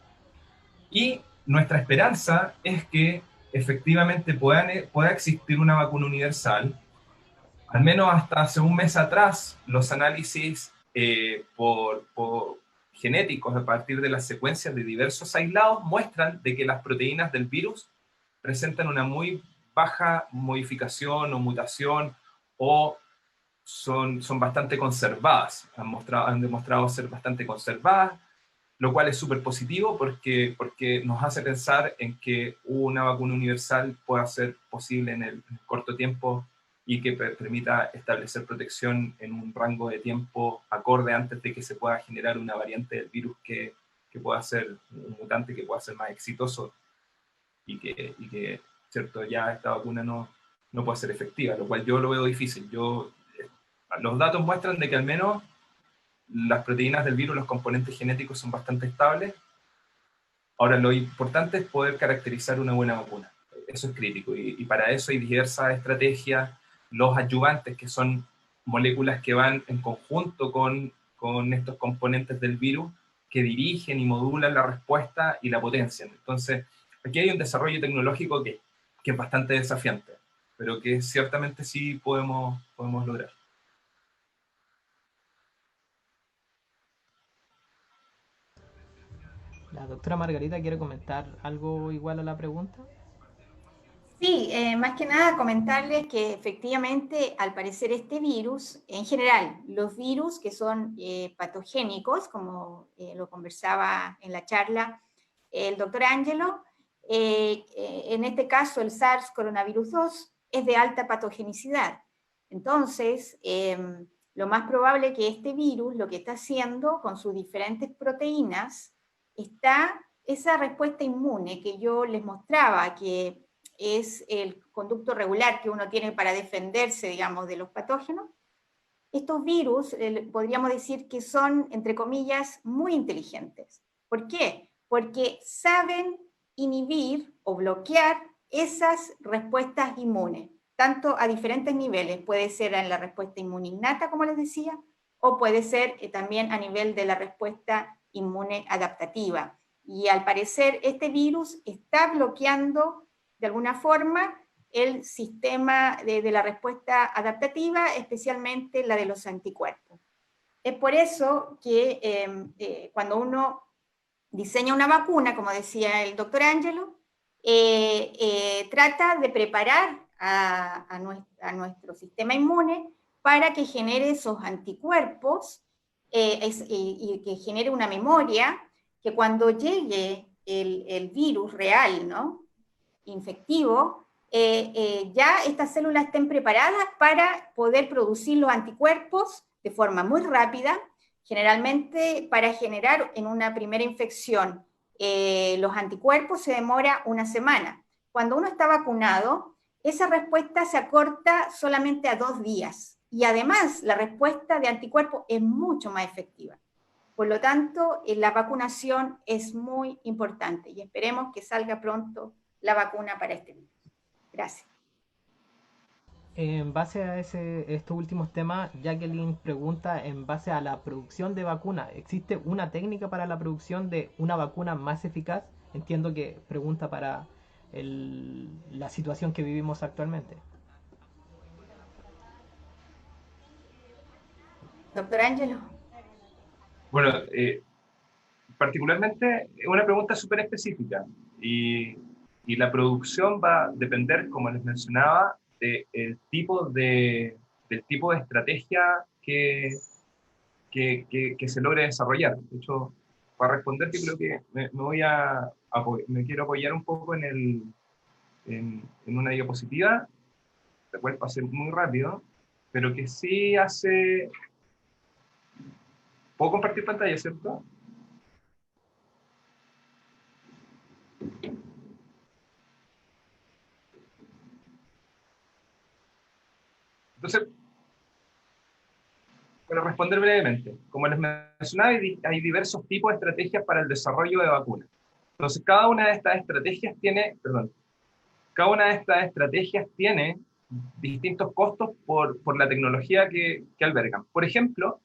Y nuestra esperanza es que efectivamente pueda existir una vacuna universal. Al menos hasta hace un mes atrás, los análisis por genéticos a partir de las secuencias de diversos aislados muestran de que las proteínas del virus presentan una muy baja modificación o mutación, o son bastante conservadas, han demostrado ser bastante conservadas, lo cual es súper positivo porque nos hace pensar en que una vacuna universal pueda ser posible en el corto tiempo y que permita establecer protección en un rango de tiempo acorde antes de que se pueda generar una variante del virus que pueda ser un mutante, que pueda ser más exitoso y que ¿cierto? Ya esta vacuna no puede ser efectiva, lo cual yo lo veo difícil. Los datos muestran de que al menos las proteínas del virus, los componentes genéticos son bastante estables. Ahora, lo importante es poder caracterizar una buena vacuna. Eso es crítico, y para eso hay diversas estrategias. Los adyuvantes, que son moléculas que van en conjunto con estos componentes del virus, que dirigen y modulan la respuesta y la potencian. Entonces, aquí hay un desarrollo tecnológico que es bastante desafiante, pero que ciertamente sí podemos lograr. La doctora Margarita quiere comentar algo igual a la pregunta. Sí, más que nada comentarles que efectivamente, al parecer este virus, en general, los virus que son patogénicos, como lo conversaba en la charla el doctor Angelo, en este caso el SARS coronavirus 2 es de alta patogenicidad. Entonces, lo más probable que este virus lo que está haciendo con sus diferentes proteínas está esa respuesta inmune que yo les mostraba, que es el conducto regular que uno tiene para defenderse, digamos, de los patógenos. Estos virus, podríamos decir que son, entre comillas, muy inteligentes. ¿Por qué? Porque saben inhibir o bloquear esas respuestas inmunes, tanto a diferentes niveles. Puede ser en la respuesta inmune innata, como les decía, o puede ser también a nivel de la respuesta inmune adaptativa. Y al parecer este virus está bloqueando de alguna forma el sistema de la respuesta adaptativa, especialmente la de los anticuerpos. Es por eso que cuando uno diseña una vacuna, como decía el doctor Angelo, trata de preparar a nuestro sistema inmune para que genere esos anticuerpos y que genere una memoria que cuando llegue el virus real, ¿no?, infectivo, ya estas células estén preparadas para poder producir los anticuerpos de forma muy rápida, generalmente para generar en una primera infección los anticuerpos se demora una semana. Cuando uno está vacunado, esa respuesta se acorta solamente a 2 días, y además la respuesta de anticuerpos es mucho más efectiva. Por lo tanto, la vacunación es muy importante y esperemos que salga pronto la vacuna para este virus. Gracias. En base a estos últimos temas, Jacqueline pregunta en base a la producción de vacuna. ¿Existe una técnica para la producción de una vacuna más eficaz? Entiendo que pregunta para la situación que vivimos actualmente. Doctor Angelo. Bueno, particularmente es una pregunta súper específica, y la producción va a depender, como les mencionaba, del tipo de estrategia que se logre desarrollar. De hecho, para responder, yo creo que me quiero apoyar un poco en una diapositiva, la cual pasé muy rápido, pero que sí hace... ¿Puedo compartir pantalla, cierto? Entonces, para responder brevemente, como les mencionaba, hay diversos tipos de estrategias para el desarrollo de vacunas. Entonces, cada una de estas estrategias tiene distintos costos por la tecnología que albergan. Por ejemplo,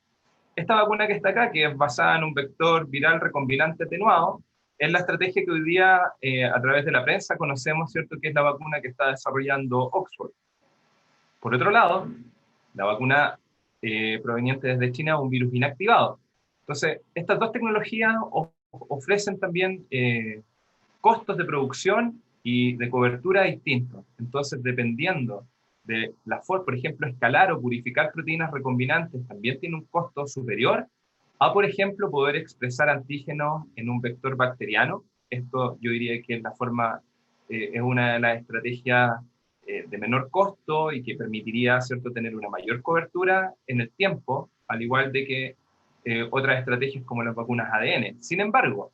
esta vacuna que está acá, que es basada en un vector viral recombinante atenuado, es la estrategia que hoy día, a través de la prensa, conocemos, ¿cierto?, que es la vacuna que está desarrollando Oxford. Por otro lado, la vacuna proveniente desde China es un virus inactivado. Entonces, estas dos tecnologías ofrecen también costos de producción y de cobertura distintos. Entonces, dependiendo de la forma, por ejemplo, escalar o purificar proteínas recombinantes también tiene un costo superior a, por ejemplo, poder expresar antígenos en un vector bacteriano. Esto yo diría que es la forma, es una de las estrategias de menor costo y que permitiría, ¿cierto?, tener una mayor cobertura en el tiempo, al igual de que otras estrategias como las vacunas ADN. Sin embargo,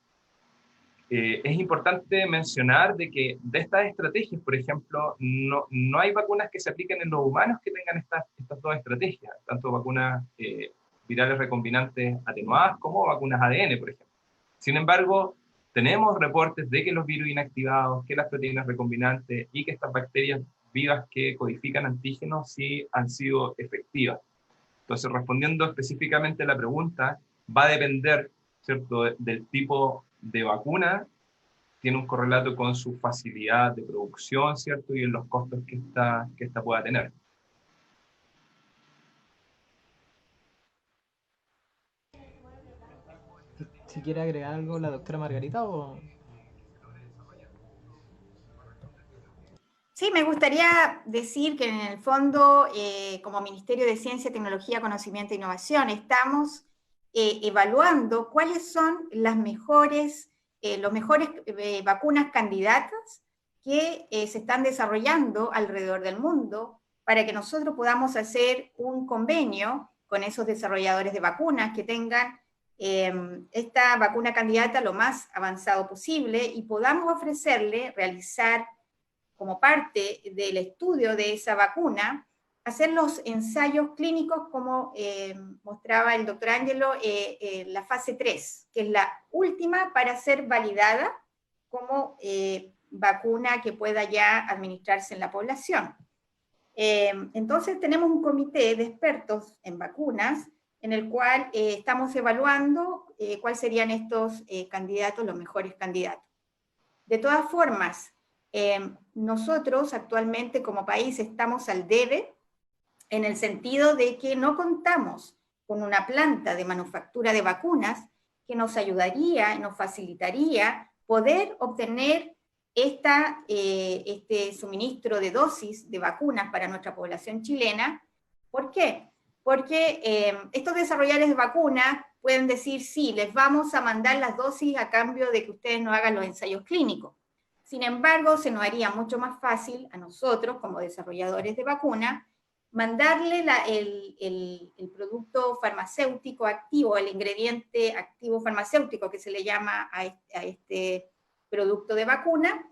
es importante mencionar de que de estas estrategias, por ejemplo, no hay vacunas que se apliquen en los humanos que tengan estas dos estrategias, tanto vacunas virales recombinantes atenuadas como vacunas ADN, por ejemplo. Sin embargo, tenemos reportes de que los virus inactivados, que las proteínas recombinantes y que estas bacterias vivas que codifican antígenos sí han sido efectivas. Entonces, respondiendo específicamente a la pregunta, va a depender, ¿cierto?, del tipo de vacuna, tiene un correlato con su facilidad de producción, ¿cierto?, y en los costos que esta pueda tener. Si quiere agregar algo la doctora Margarita o... Sí, me gustaría decir que en el fondo, como Ministerio de Ciencia, Tecnología, Conocimiento e Innovación, estamos evaluando cuáles son las mejores, los mejores vacunas candidatas que se están desarrollando alrededor del mundo para que nosotros podamos hacer un convenio con esos desarrolladores de vacunas que tengan esta vacuna candidata lo más avanzado posible y podamos ofrecerle realizar como parte del estudio de esa vacuna, hacer los ensayos clínicos como mostraba el doctor Ángelo, la fase 3, que es la última para ser validada como vacuna que pueda ya administrarse en la población. Entonces tenemos un comité de expertos en vacunas en el cual estamos evaluando cuáles serían estos candidatos, los mejores candidatos. De todas formas, nosotros actualmente como país estamos al debe en el sentido de que no contamos con una planta de manufactura de vacunas que nos ayudaría, nos facilitaría poder obtener este suministro de dosis de vacunas para nuestra población chilena. ¿Por qué? Porque estos desarrolladores de vacunas pueden decir, sí, les vamos a mandar las dosis a cambio de que ustedes no hagan los ensayos clínicos. Sin embargo, se nos haría mucho más fácil a nosotros, como desarrolladores de vacuna, mandarle el producto farmacéutico activo, el ingrediente activo farmacéutico que se le llama a este producto de vacuna,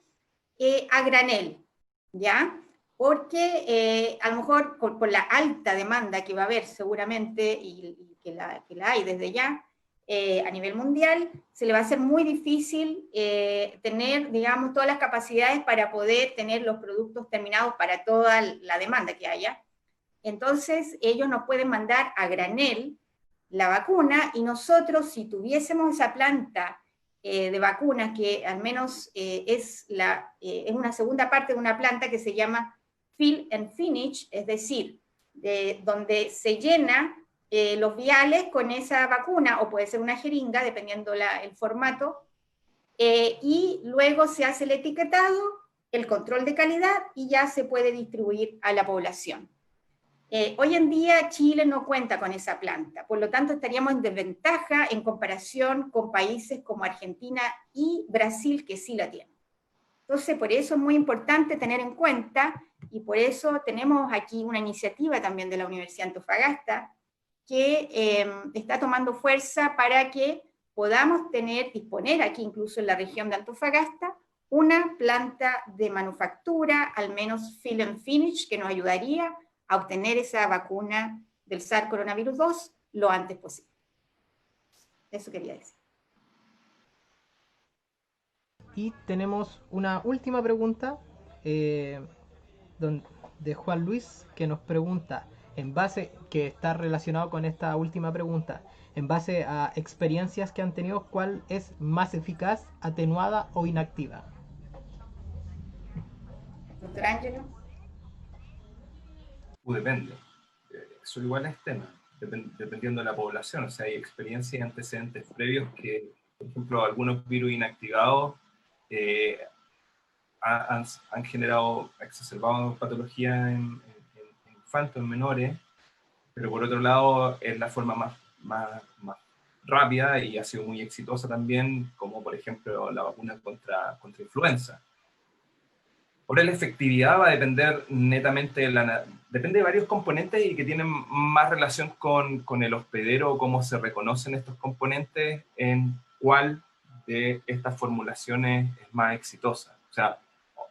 a granel, ¿ya? Porque a lo mejor por la alta demanda que va a haber seguramente, y que la hay desde ya, a nivel mundial, se le va a hacer muy difícil tener, digamos, todas las capacidades para poder tener los productos terminados para toda la demanda que haya. Entonces, ellos nos pueden mandar a granel la vacuna y nosotros, si tuviésemos esa planta de vacunas, que al menos es una segunda parte de una planta que se llama fill and finish, es decir, donde se llena los viales con esa vacuna, o puede ser una jeringa, dependiendo el formato, y luego se hace el etiquetado, el control de calidad, y ya se puede distribuir a la población. Hoy en día Chile no cuenta con esa planta, por lo tanto estaríamos en desventaja en comparación con países como Argentina y Brasil, que sí la tienen. Entonces, por eso es muy importante tener en cuenta, y por eso tenemos aquí una iniciativa también de la Universidad de Antofagasta, que está tomando fuerza para que podamos disponer aquí incluso en la región de Antofagasta, una planta de manufactura, al menos fill and finish, que nos ayudaría a obtener esa vacuna del SARS-CoV-2 lo antes posible. Eso quería decir. Y tenemos una última pregunta de Juan Luis, que nos pregunta, que está relacionado con esta última pregunta, en base a experiencias que han tenido, ¿cuál es más eficaz, atenuada o inactiva? Doctor Ángelo. Depende. Eso igual es tema, dependiendo de la población. O sea, hay experiencias y antecedentes previos que, por ejemplo, algunos virus inactivados han generado, exacerbado patología en infantes, en menores, pero por otro lado es la forma más rápida y ha sido muy exitosa también, como por ejemplo la vacuna contra influenza. Ahora la efectividad va a depender netamente depende de varios componentes y que tienen más relación con el hospedero, cómo se reconocen estos componentes, en cuál de estas formulaciones es más exitosa. O sea,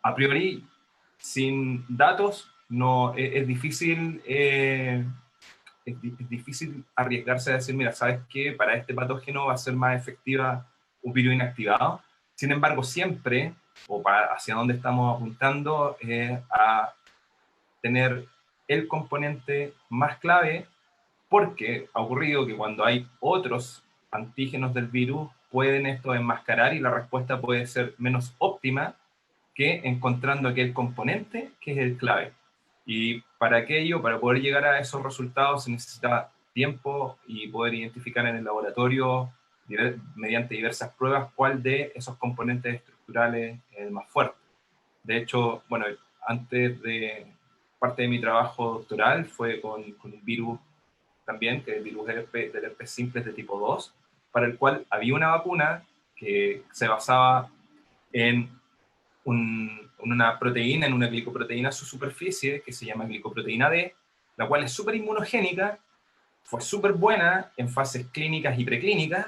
a priori, sin datos, no, es difícil, es difícil arriesgarse a decir, mira, ¿sabes qué? Para este patógeno va a ser más efectiva un virus inactivado. Sin embargo, siempre, o hacia dónde estamos apuntando, a tener el componente más clave, porque ha ocurrido que cuando hay otros antígenos del virus, pueden esto enmascarar y la respuesta puede ser menos óptima que encontrando aquel componente que es el clave. Y para aquello, para poder llegar a esos resultados, se necesita tiempo y poder identificar en el laboratorio, mediante diversas pruebas, cuál de esos componentes estructurales es el más fuerte. De hecho, bueno, antes de parte de mi trabajo doctoral fue con un virus también, que es el virus del herpes simplex de tipo 2, para el cual había una vacuna que se basaba en una proteína, en una glicoproteína a su superficie, que se llama glicoproteína D, la cual es súper inmunogénica, fue súper buena en fases clínicas y preclínicas,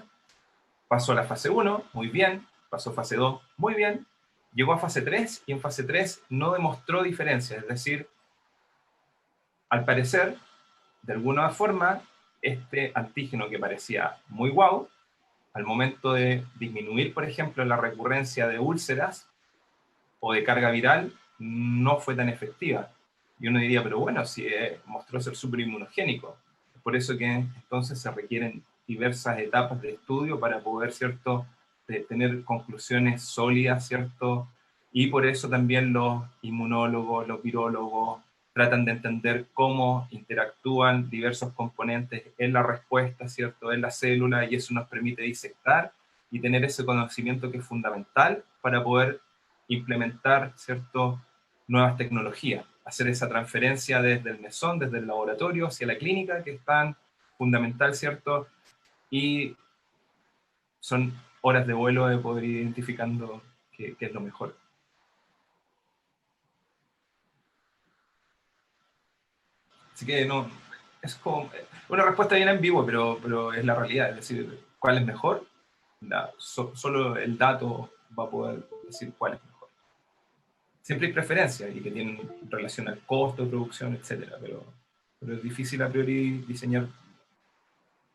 pasó a la fase 1, muy bien, pasó a fase 2, muy bien, llegó a fase 3 y en fase 3 no demostró diferencia, es decir, al parecer, de alguna forma, este antígeno que parecía muy guau, al momento de disminuir, por ejemplo, la recurrencia de úlceras o de carga viral, no fue tan efectiva. Y uno diría, pero bueno, si mostró ser súper inmunogénico. Es por eso que entonces se requieren diversas etapas de estudio para poder, ¿cierto?, tener conclusiones sólidas, ¿cierto? Y por eso también los inmunólogos, los virólogos, tratan de entender cómo interactúan diversos componentes en la respuesta, ¿cierto?, en la célula, y eso nos permite disectar y tener ese conocimiento que es fundamental para poder implementar, ¿cierto?, nuevas tecnologías, hacer esa transferencia desde el mesón, desde el laboratorio hacia la clínica, que es tan fundamental, ¿cierto? Y son horas de vuelo de poder ir identificando qué es lo mejor. Así que no, es como una respuesta bien ambigua, pero es la realidad, es decir, ¿cuál es mejor? Solo el dato va a poder decir cuál es mejor. Siempre hay preferencias y que tienen relación al costo de producción, etcétera, pero es difícil a priori diseñar,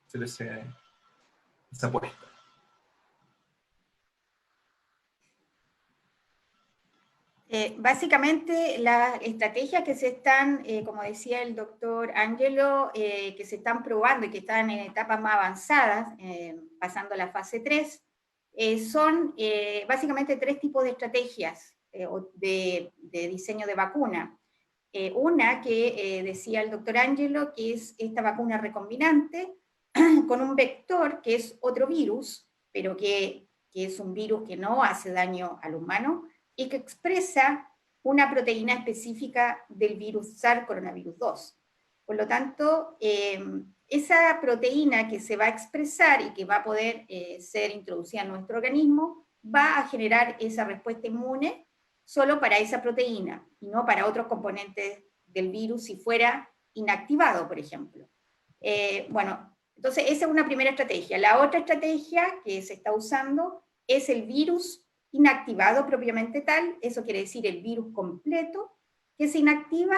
hacer esa apuesta. Básicamente, las estrategias que se están, como decía el doctor Angelo, que se están probando y que están en etapas más avanzadas, pasando a la fase 3, son básicamente 3 tipos de estrategias de diseño de vacuna. Una que decía el doctor Angelo, que es esta vacuna recombinante, con un vector que es otro virus, pero que es un virus que no hace daño al humano, y que expresa una proteína específica del virus SARS coronavirus 2. Por lo tanto, esa proteína que se va a expresar y que va a poder ser introducida en nuestro organismo, va a generar esa respuesta inmune solo para esa proteína, y no para otros componentes del virus si fuera inactivado, por ejemplo. Bueno, entonces esa es una primera estrategia. La otra estrategia que se está usando es el virus inactivado propiamente tal, eso quiere decir el virus completo, que se inactiva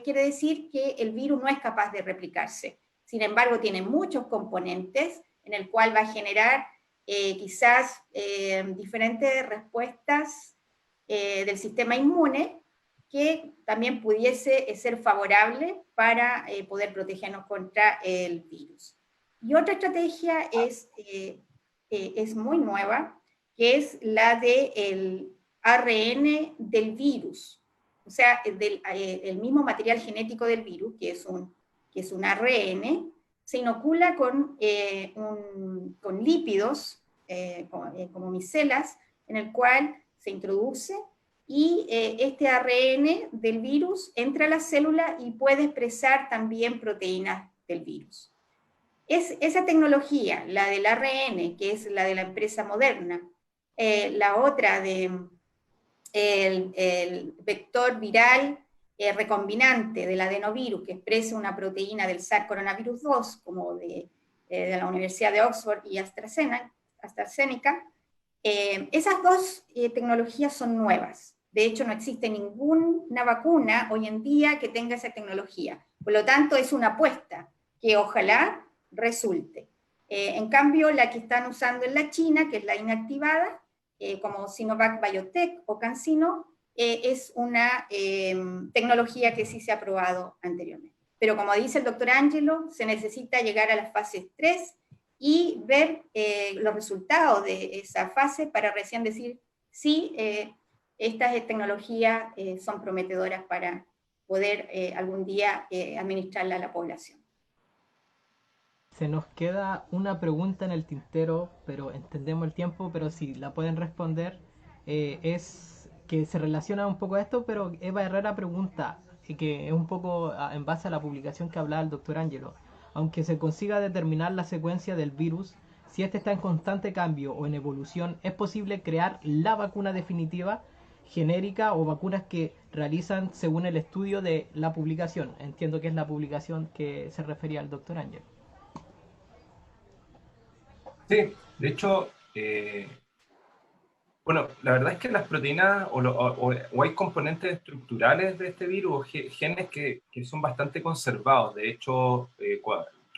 quiere decir que el virus no es capaz de replicarse. Sin embargo, tiene muchos componentes en el cual va a generar quizás diferentes respuestas del sistema inmune que también pudiese ser favorable para poder protegernos contra el virus. Y otra estrategia es muy nueva, que es la del ARN del virus, o sea, el mismo material genético del virus, que es un ARN, se inocula con lípidos, como micelas, en el cual se introduce, y este ARN del virus entra a la célula y puede expresar también proteínas del virus. esa tecnología, la del ARN, que es la de la empresa Moderna, la otra de el vector viral recombinante del adenovirus que expresa una proteína del SARS coronavirus 2, como de la Universidad de Oxford y AstraZeneca, esas dos tecnologías son nuevas. De hecho, no existe ninguna vacuna hoy en día que tenga esa tecnología. Por lo tanto, es una apuesta que ojalá resulte. En cambio, la que están usando en la China, que es la inactivada, como Sinovac Biotech o CanSino, es una tecnología que sí se ha probado anteriormente. Pero como dice el doctor Angelo, se necesita llegar a las fases 3 y ver los resultados de esa fase para recién decir si estas tecnologías son prometedoras para poder algún día administrarla a la población. Se nos queda una pregunta en el tintero, pero entendemos el tiempo, pero si la pueden responder, es que se relaciona un poco a esto, pero Eva Herrera pregunta, que es un poco en base a la publicación que hablaba el doctor Angelo, aunque se consiga determinar la secuencia del virus, si este está en constante cambio o en evolución, ¿es posible crear la vacuna definitiva, genérica o vacunas que realizan según el estudio de la publicación? Entiendo que es la publicación que se refería al doctor Angelo. Sí, de hecho, bueno, la verdad es que las proteínas o hay componentes estructurales de este virus, genes que son bastante conservados. De hecho,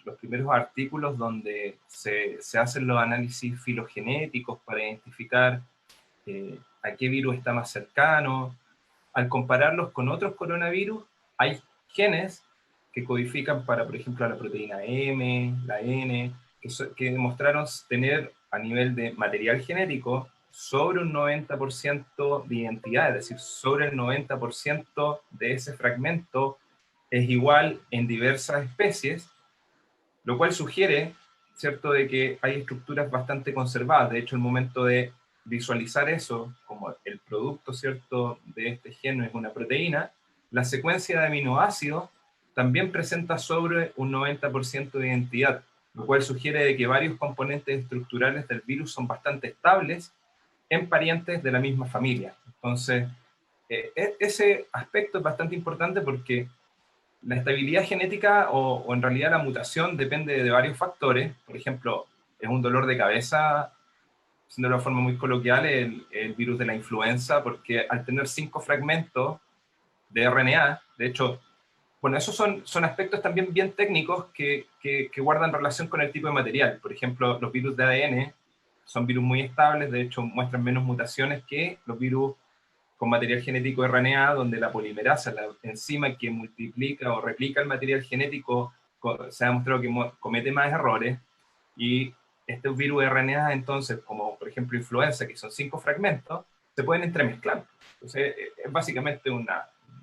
los primeros artículos donde se hacen los análisis filogenéticos para identificar a qué virus está más cercano, al compararlos con otros coronavirus, hay genes que codifican para, por ejemplo, la proteína M, la N, que demostraron tener a nivel de material genético sobre un 90% de identidad, es decir, sobre el 90% de ese fragmento es igual en diversas especies, lo cual sugiere, ¿cierto?, de que hay estructuras bastante conservadas. De hecho, el momento de visualizar eso como el producto, ¿cierto?, de este gen es una proteína, la secuencia de aminoácidos también presenta sobre un 90% de identidad, lo cual sugiere de que varios componentes estructurales del virus son bastante estables en parientes de la misma familia. Entonces, ese aspecto es bastante importante porque la estabilidad genética o en realidad la mutación depende de varios factores. Por ejemplo, es un dolor de cabeza, siendo de una forma muy coloquial, el virus de la influenza, porque al tener 5 fragmentos de RNA, de hecho, bueno, esos son aspectos también bien técnicos que guardan relación con el tipo de material. Por ejemplo, los virus de ADN son virus muy estables, de hecho muestran menos mutaciones que los virus con material genético RNA, donde la polimerasa, la enzima que multiplica o replica el material genético, se ha demostrado que comete más errores, y estos virus RNA, entonces, como por ejemplo influenza, que son 5 fragmentos, se pueden entremezclar. Entonces, es básicamente un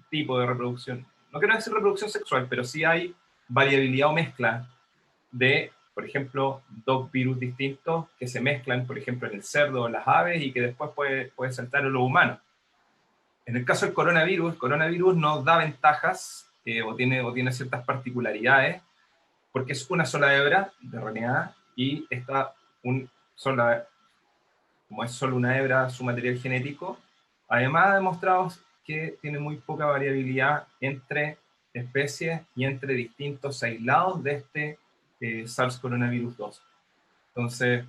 tipo de reproducción, no quiero decir reproducción sexual, pero sí hay variabilidad o mezcla de, por ejemplo, 2 virus distintos que se mezclan, por ejemplo, en el cerdo o en las aves y que después puede saltar en los humanos. En el caso del coronavirus, el coronavirus nos da ventajas o tiene ciertas particularidades porque es una sola hebra de RNA y como es solo una hebra su material genético, además ha demostrado que tiene muy poca variabilidad entre especies y entre distintos aislados de este SARS coronavirus 2. Entonces,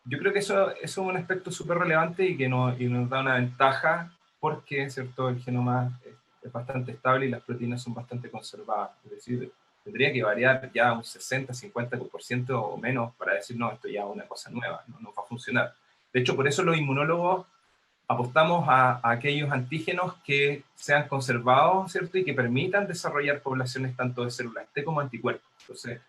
yo creo que eso es un aspecto súper relevante y nos da una ventaja porque, ¿cierto?, el genoma es bastante estable y las proteínas son bastante conservadas. Es decir, tendría que variar ya un 60-50% o menos para decir, no, esto ya es una cosa nueva, no va a funcionar. De hecho, por eso los inmunólogos apostamos a aquellos antígenos que sean conservados, ¿cierto?, y que permitan desarrollar poblaciones tanto de células T como anticuerpos. Entonces,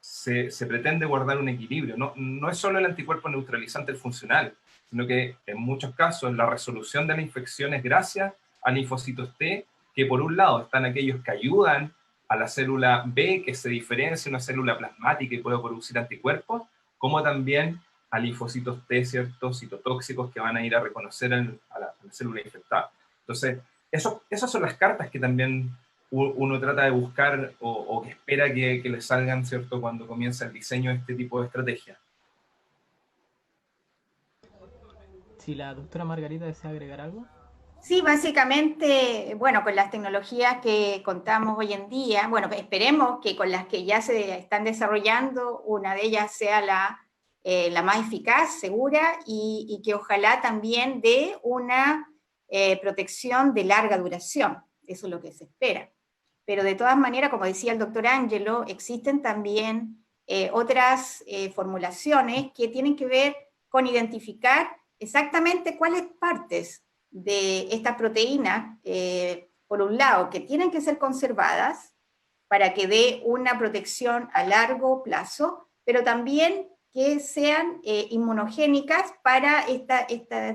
se pretende guardar un equilibrio. No es solo el anticuerpo neutralizante el funcional, sino que en muchos casos la resolución de la infección es gracias a linfocitos T, que por un lado están aquellos que ayudan a la célula B, que se diferencia una célula plasmática y puede producir anticuerpos, como también a linfocitos T, ciertos citotóxicos que van a ir a reconocer a la célula infectada. Entonces, esas son las cartas que también uno trata de buscar o que espera que le salgan, ¿cierto?, cuando comienza el diseño de este tipo de estrategia. Si la doctora Margarita desea agregar algo. Sí, básicamente, bueno, con las tecnologías que contamos hoy en día, bueno, esperemos que con las que ya se están desarrollando, una de ellas sea la más eficaz, segura, y que ojalá también dé una protección de larga duración. Eso es lo que se espera. Pero de todas maneras, como decía el doctor Ángelo, existen también otras formulaciones que tienen que ver con identificar exactamente cuáles partes de estas proteínas, por un lado, que tienen que ser conservadas para que dé una protección a largo plazo, pero también que sean inmunogénicas para estos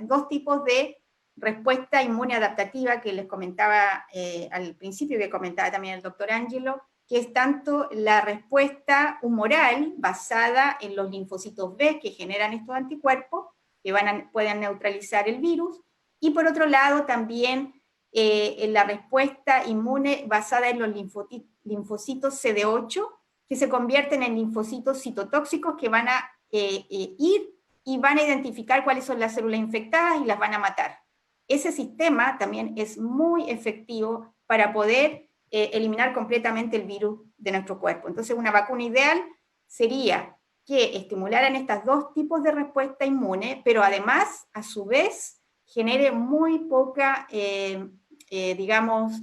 dos tipos de respuesta inmune adaptativa que les comentaba al principio, que comentaba también el doctor Ángelo, que es tanto la respuesta humoral basada en los linfocitos B que generan estos anticuerpos, que pueden neutralizar el virus, y por otro lado también en la respuesta inmune basada en los linfocitos CD8, que se convierten en linfocitos citotóxicos que van a ir y van a identificar cuáles son las células infectadas y las van a matar. Ese sistema también es muy efectivo para poder eliminar completamente el virus de nuestro cuerpo. Entonces, una vacuna ideal sería que estimularan estos dos tipos de respuesta inmune, pero además, a su vez, genere muy poca, digamos,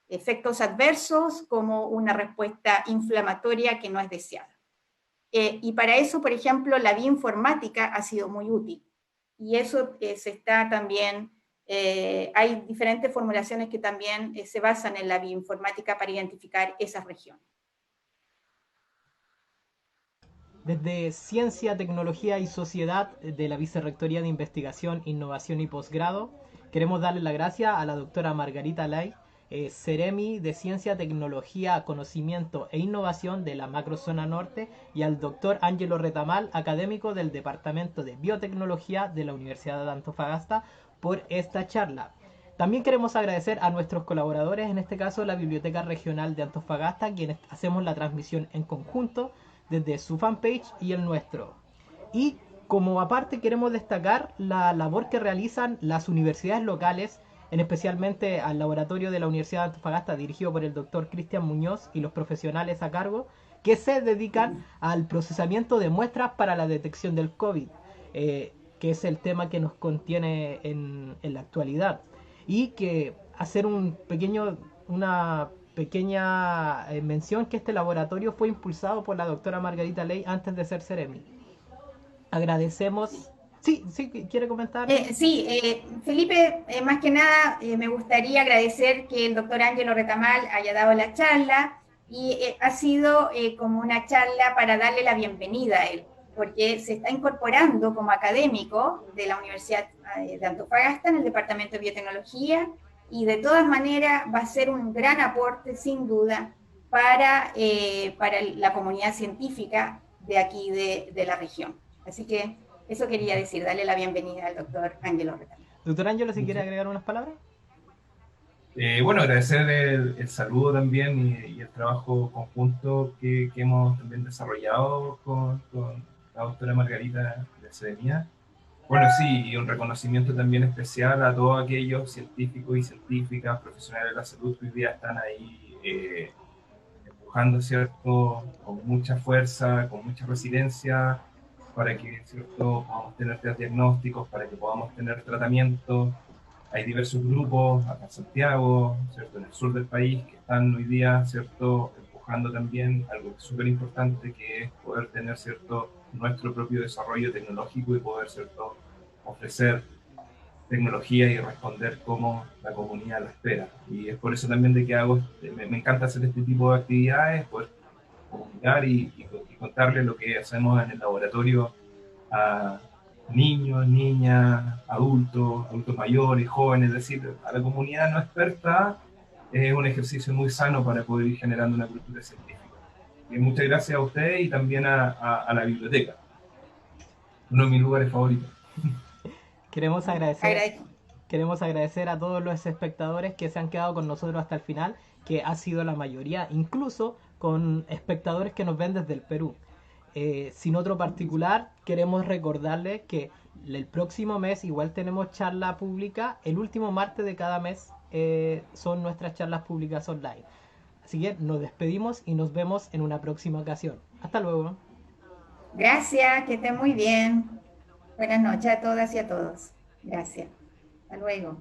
efectos adversos, como una respuesta inflamatoria que no es deseada. Y para eso, por ejemplo, la bioinformática ha sido muy útil. Y eso se está también, hay diferentes formulaciones que también se basan en la bioinformática para identificar esas regiones. Desde Ciencia, Tecnología y Sociedad de la Vicerrectoría de Investigación, Innovación y Posgrado, queremos darle las gracias a la doctora Margarita Lay, Ceremi de Ciencia, Tecnología, Conocimiento e Innovación de la Macrozona Norte, y al doctor Ángelo Retamal, académico del Departamento de Biotecnología de la Universidad de Antofagasta, por esta charla. También queremos agradecer a nuestros colaboradores, en este caso la Biblioteca Regional de Antofagasta, quienes hacemos la transmisión en conjunto desde su fanpage y el nuestro. Y como aparte queremos destacar la labor que realizan las universidades locales, en especialmente al laboratorio de la Universidad de Antofagasta dirigido por el doctor Cristian Muñoz y los profesionales a cargo, que se dedican al procesamiento de muestras para la detección del COVID, que es el tema que nos contiene en la actualidad. Y que hacer una pequeña mención que este laboratorio fue impulsado por la doctora Margarita Lay antes de ser Ceremi. Agradecemos. Sí, ¿quiere comentar? Felipe, más que nada me gustaría agradecer que el doctor Ángelo Retamal haya dado la charla, y ha sido como una charla para darle la bienvenida a él, porque se está incorporando como académico de la Universidad de Antofagasta en el Departamento de Biotecnología, y de todas maneras va a ser un gran aporte, sin duda, para la comunidad científica de aquí de la región. Así que eso quería decir, darle la bienvenida al doctor Ángelo Retamal. Doctor Ángelo, si quiere agregar unas palabras. Bueno, agradecer el saludo también y el trabajo conjunto que hemos también desarrollado con la doctora Margarita de Ceremia. Bueno, sí, y un reconocimiento también especial a todos aquellos científicos y científicas, profesionales de la salud que hoy día están ahí empujando, ¿cierto?, con mucha fuerza, con mucha resiliencia, para que, ¿cierto?, podamos tener diagnósticos, para que podamos tener tratamiento. Hay diversos grupos acá en Santiago, ¿cierto?, en el sur del país, que están hoy día, ¿cierto?, empujando también algo súper importante, que es poder tener, ¿cierto?, nuestro propio desarrollo tecnológico y poder, ¿cierto?, ofrecer tecnología y responder como la comunidad lo espera. Y es por eso también de que me encanta hacer este tipo de actividades, poder comunicar y contarles lo que hacemos en el laboratorio a niños, niñas, adultos mayores, jóvenes, es decir, a la comunidad no experta. Es un ejercicio muy sano para poder ir generando una cultura científica. Y muchas gracias a ustedes y también a la biblioteca, uno de mis lugares favoritos. Queremos queremos agradecer a todos los espectadores que se han quedado con nosotros hasta el final, que ha sido la mayoría, incluso con espectadores que nos ven desde el Perú. Sin otro particular, queremos recordarles que el próximo mes igual tenemos charla pública. El último martes de cada mes son nuestras charlas públicas online. Así que nos despedimos y nos vemos en una próxima ocasión. Hasta luego. Gracias, que estén muy bien. Buenas noches a todas y a todos. Gracias. Hasta luego.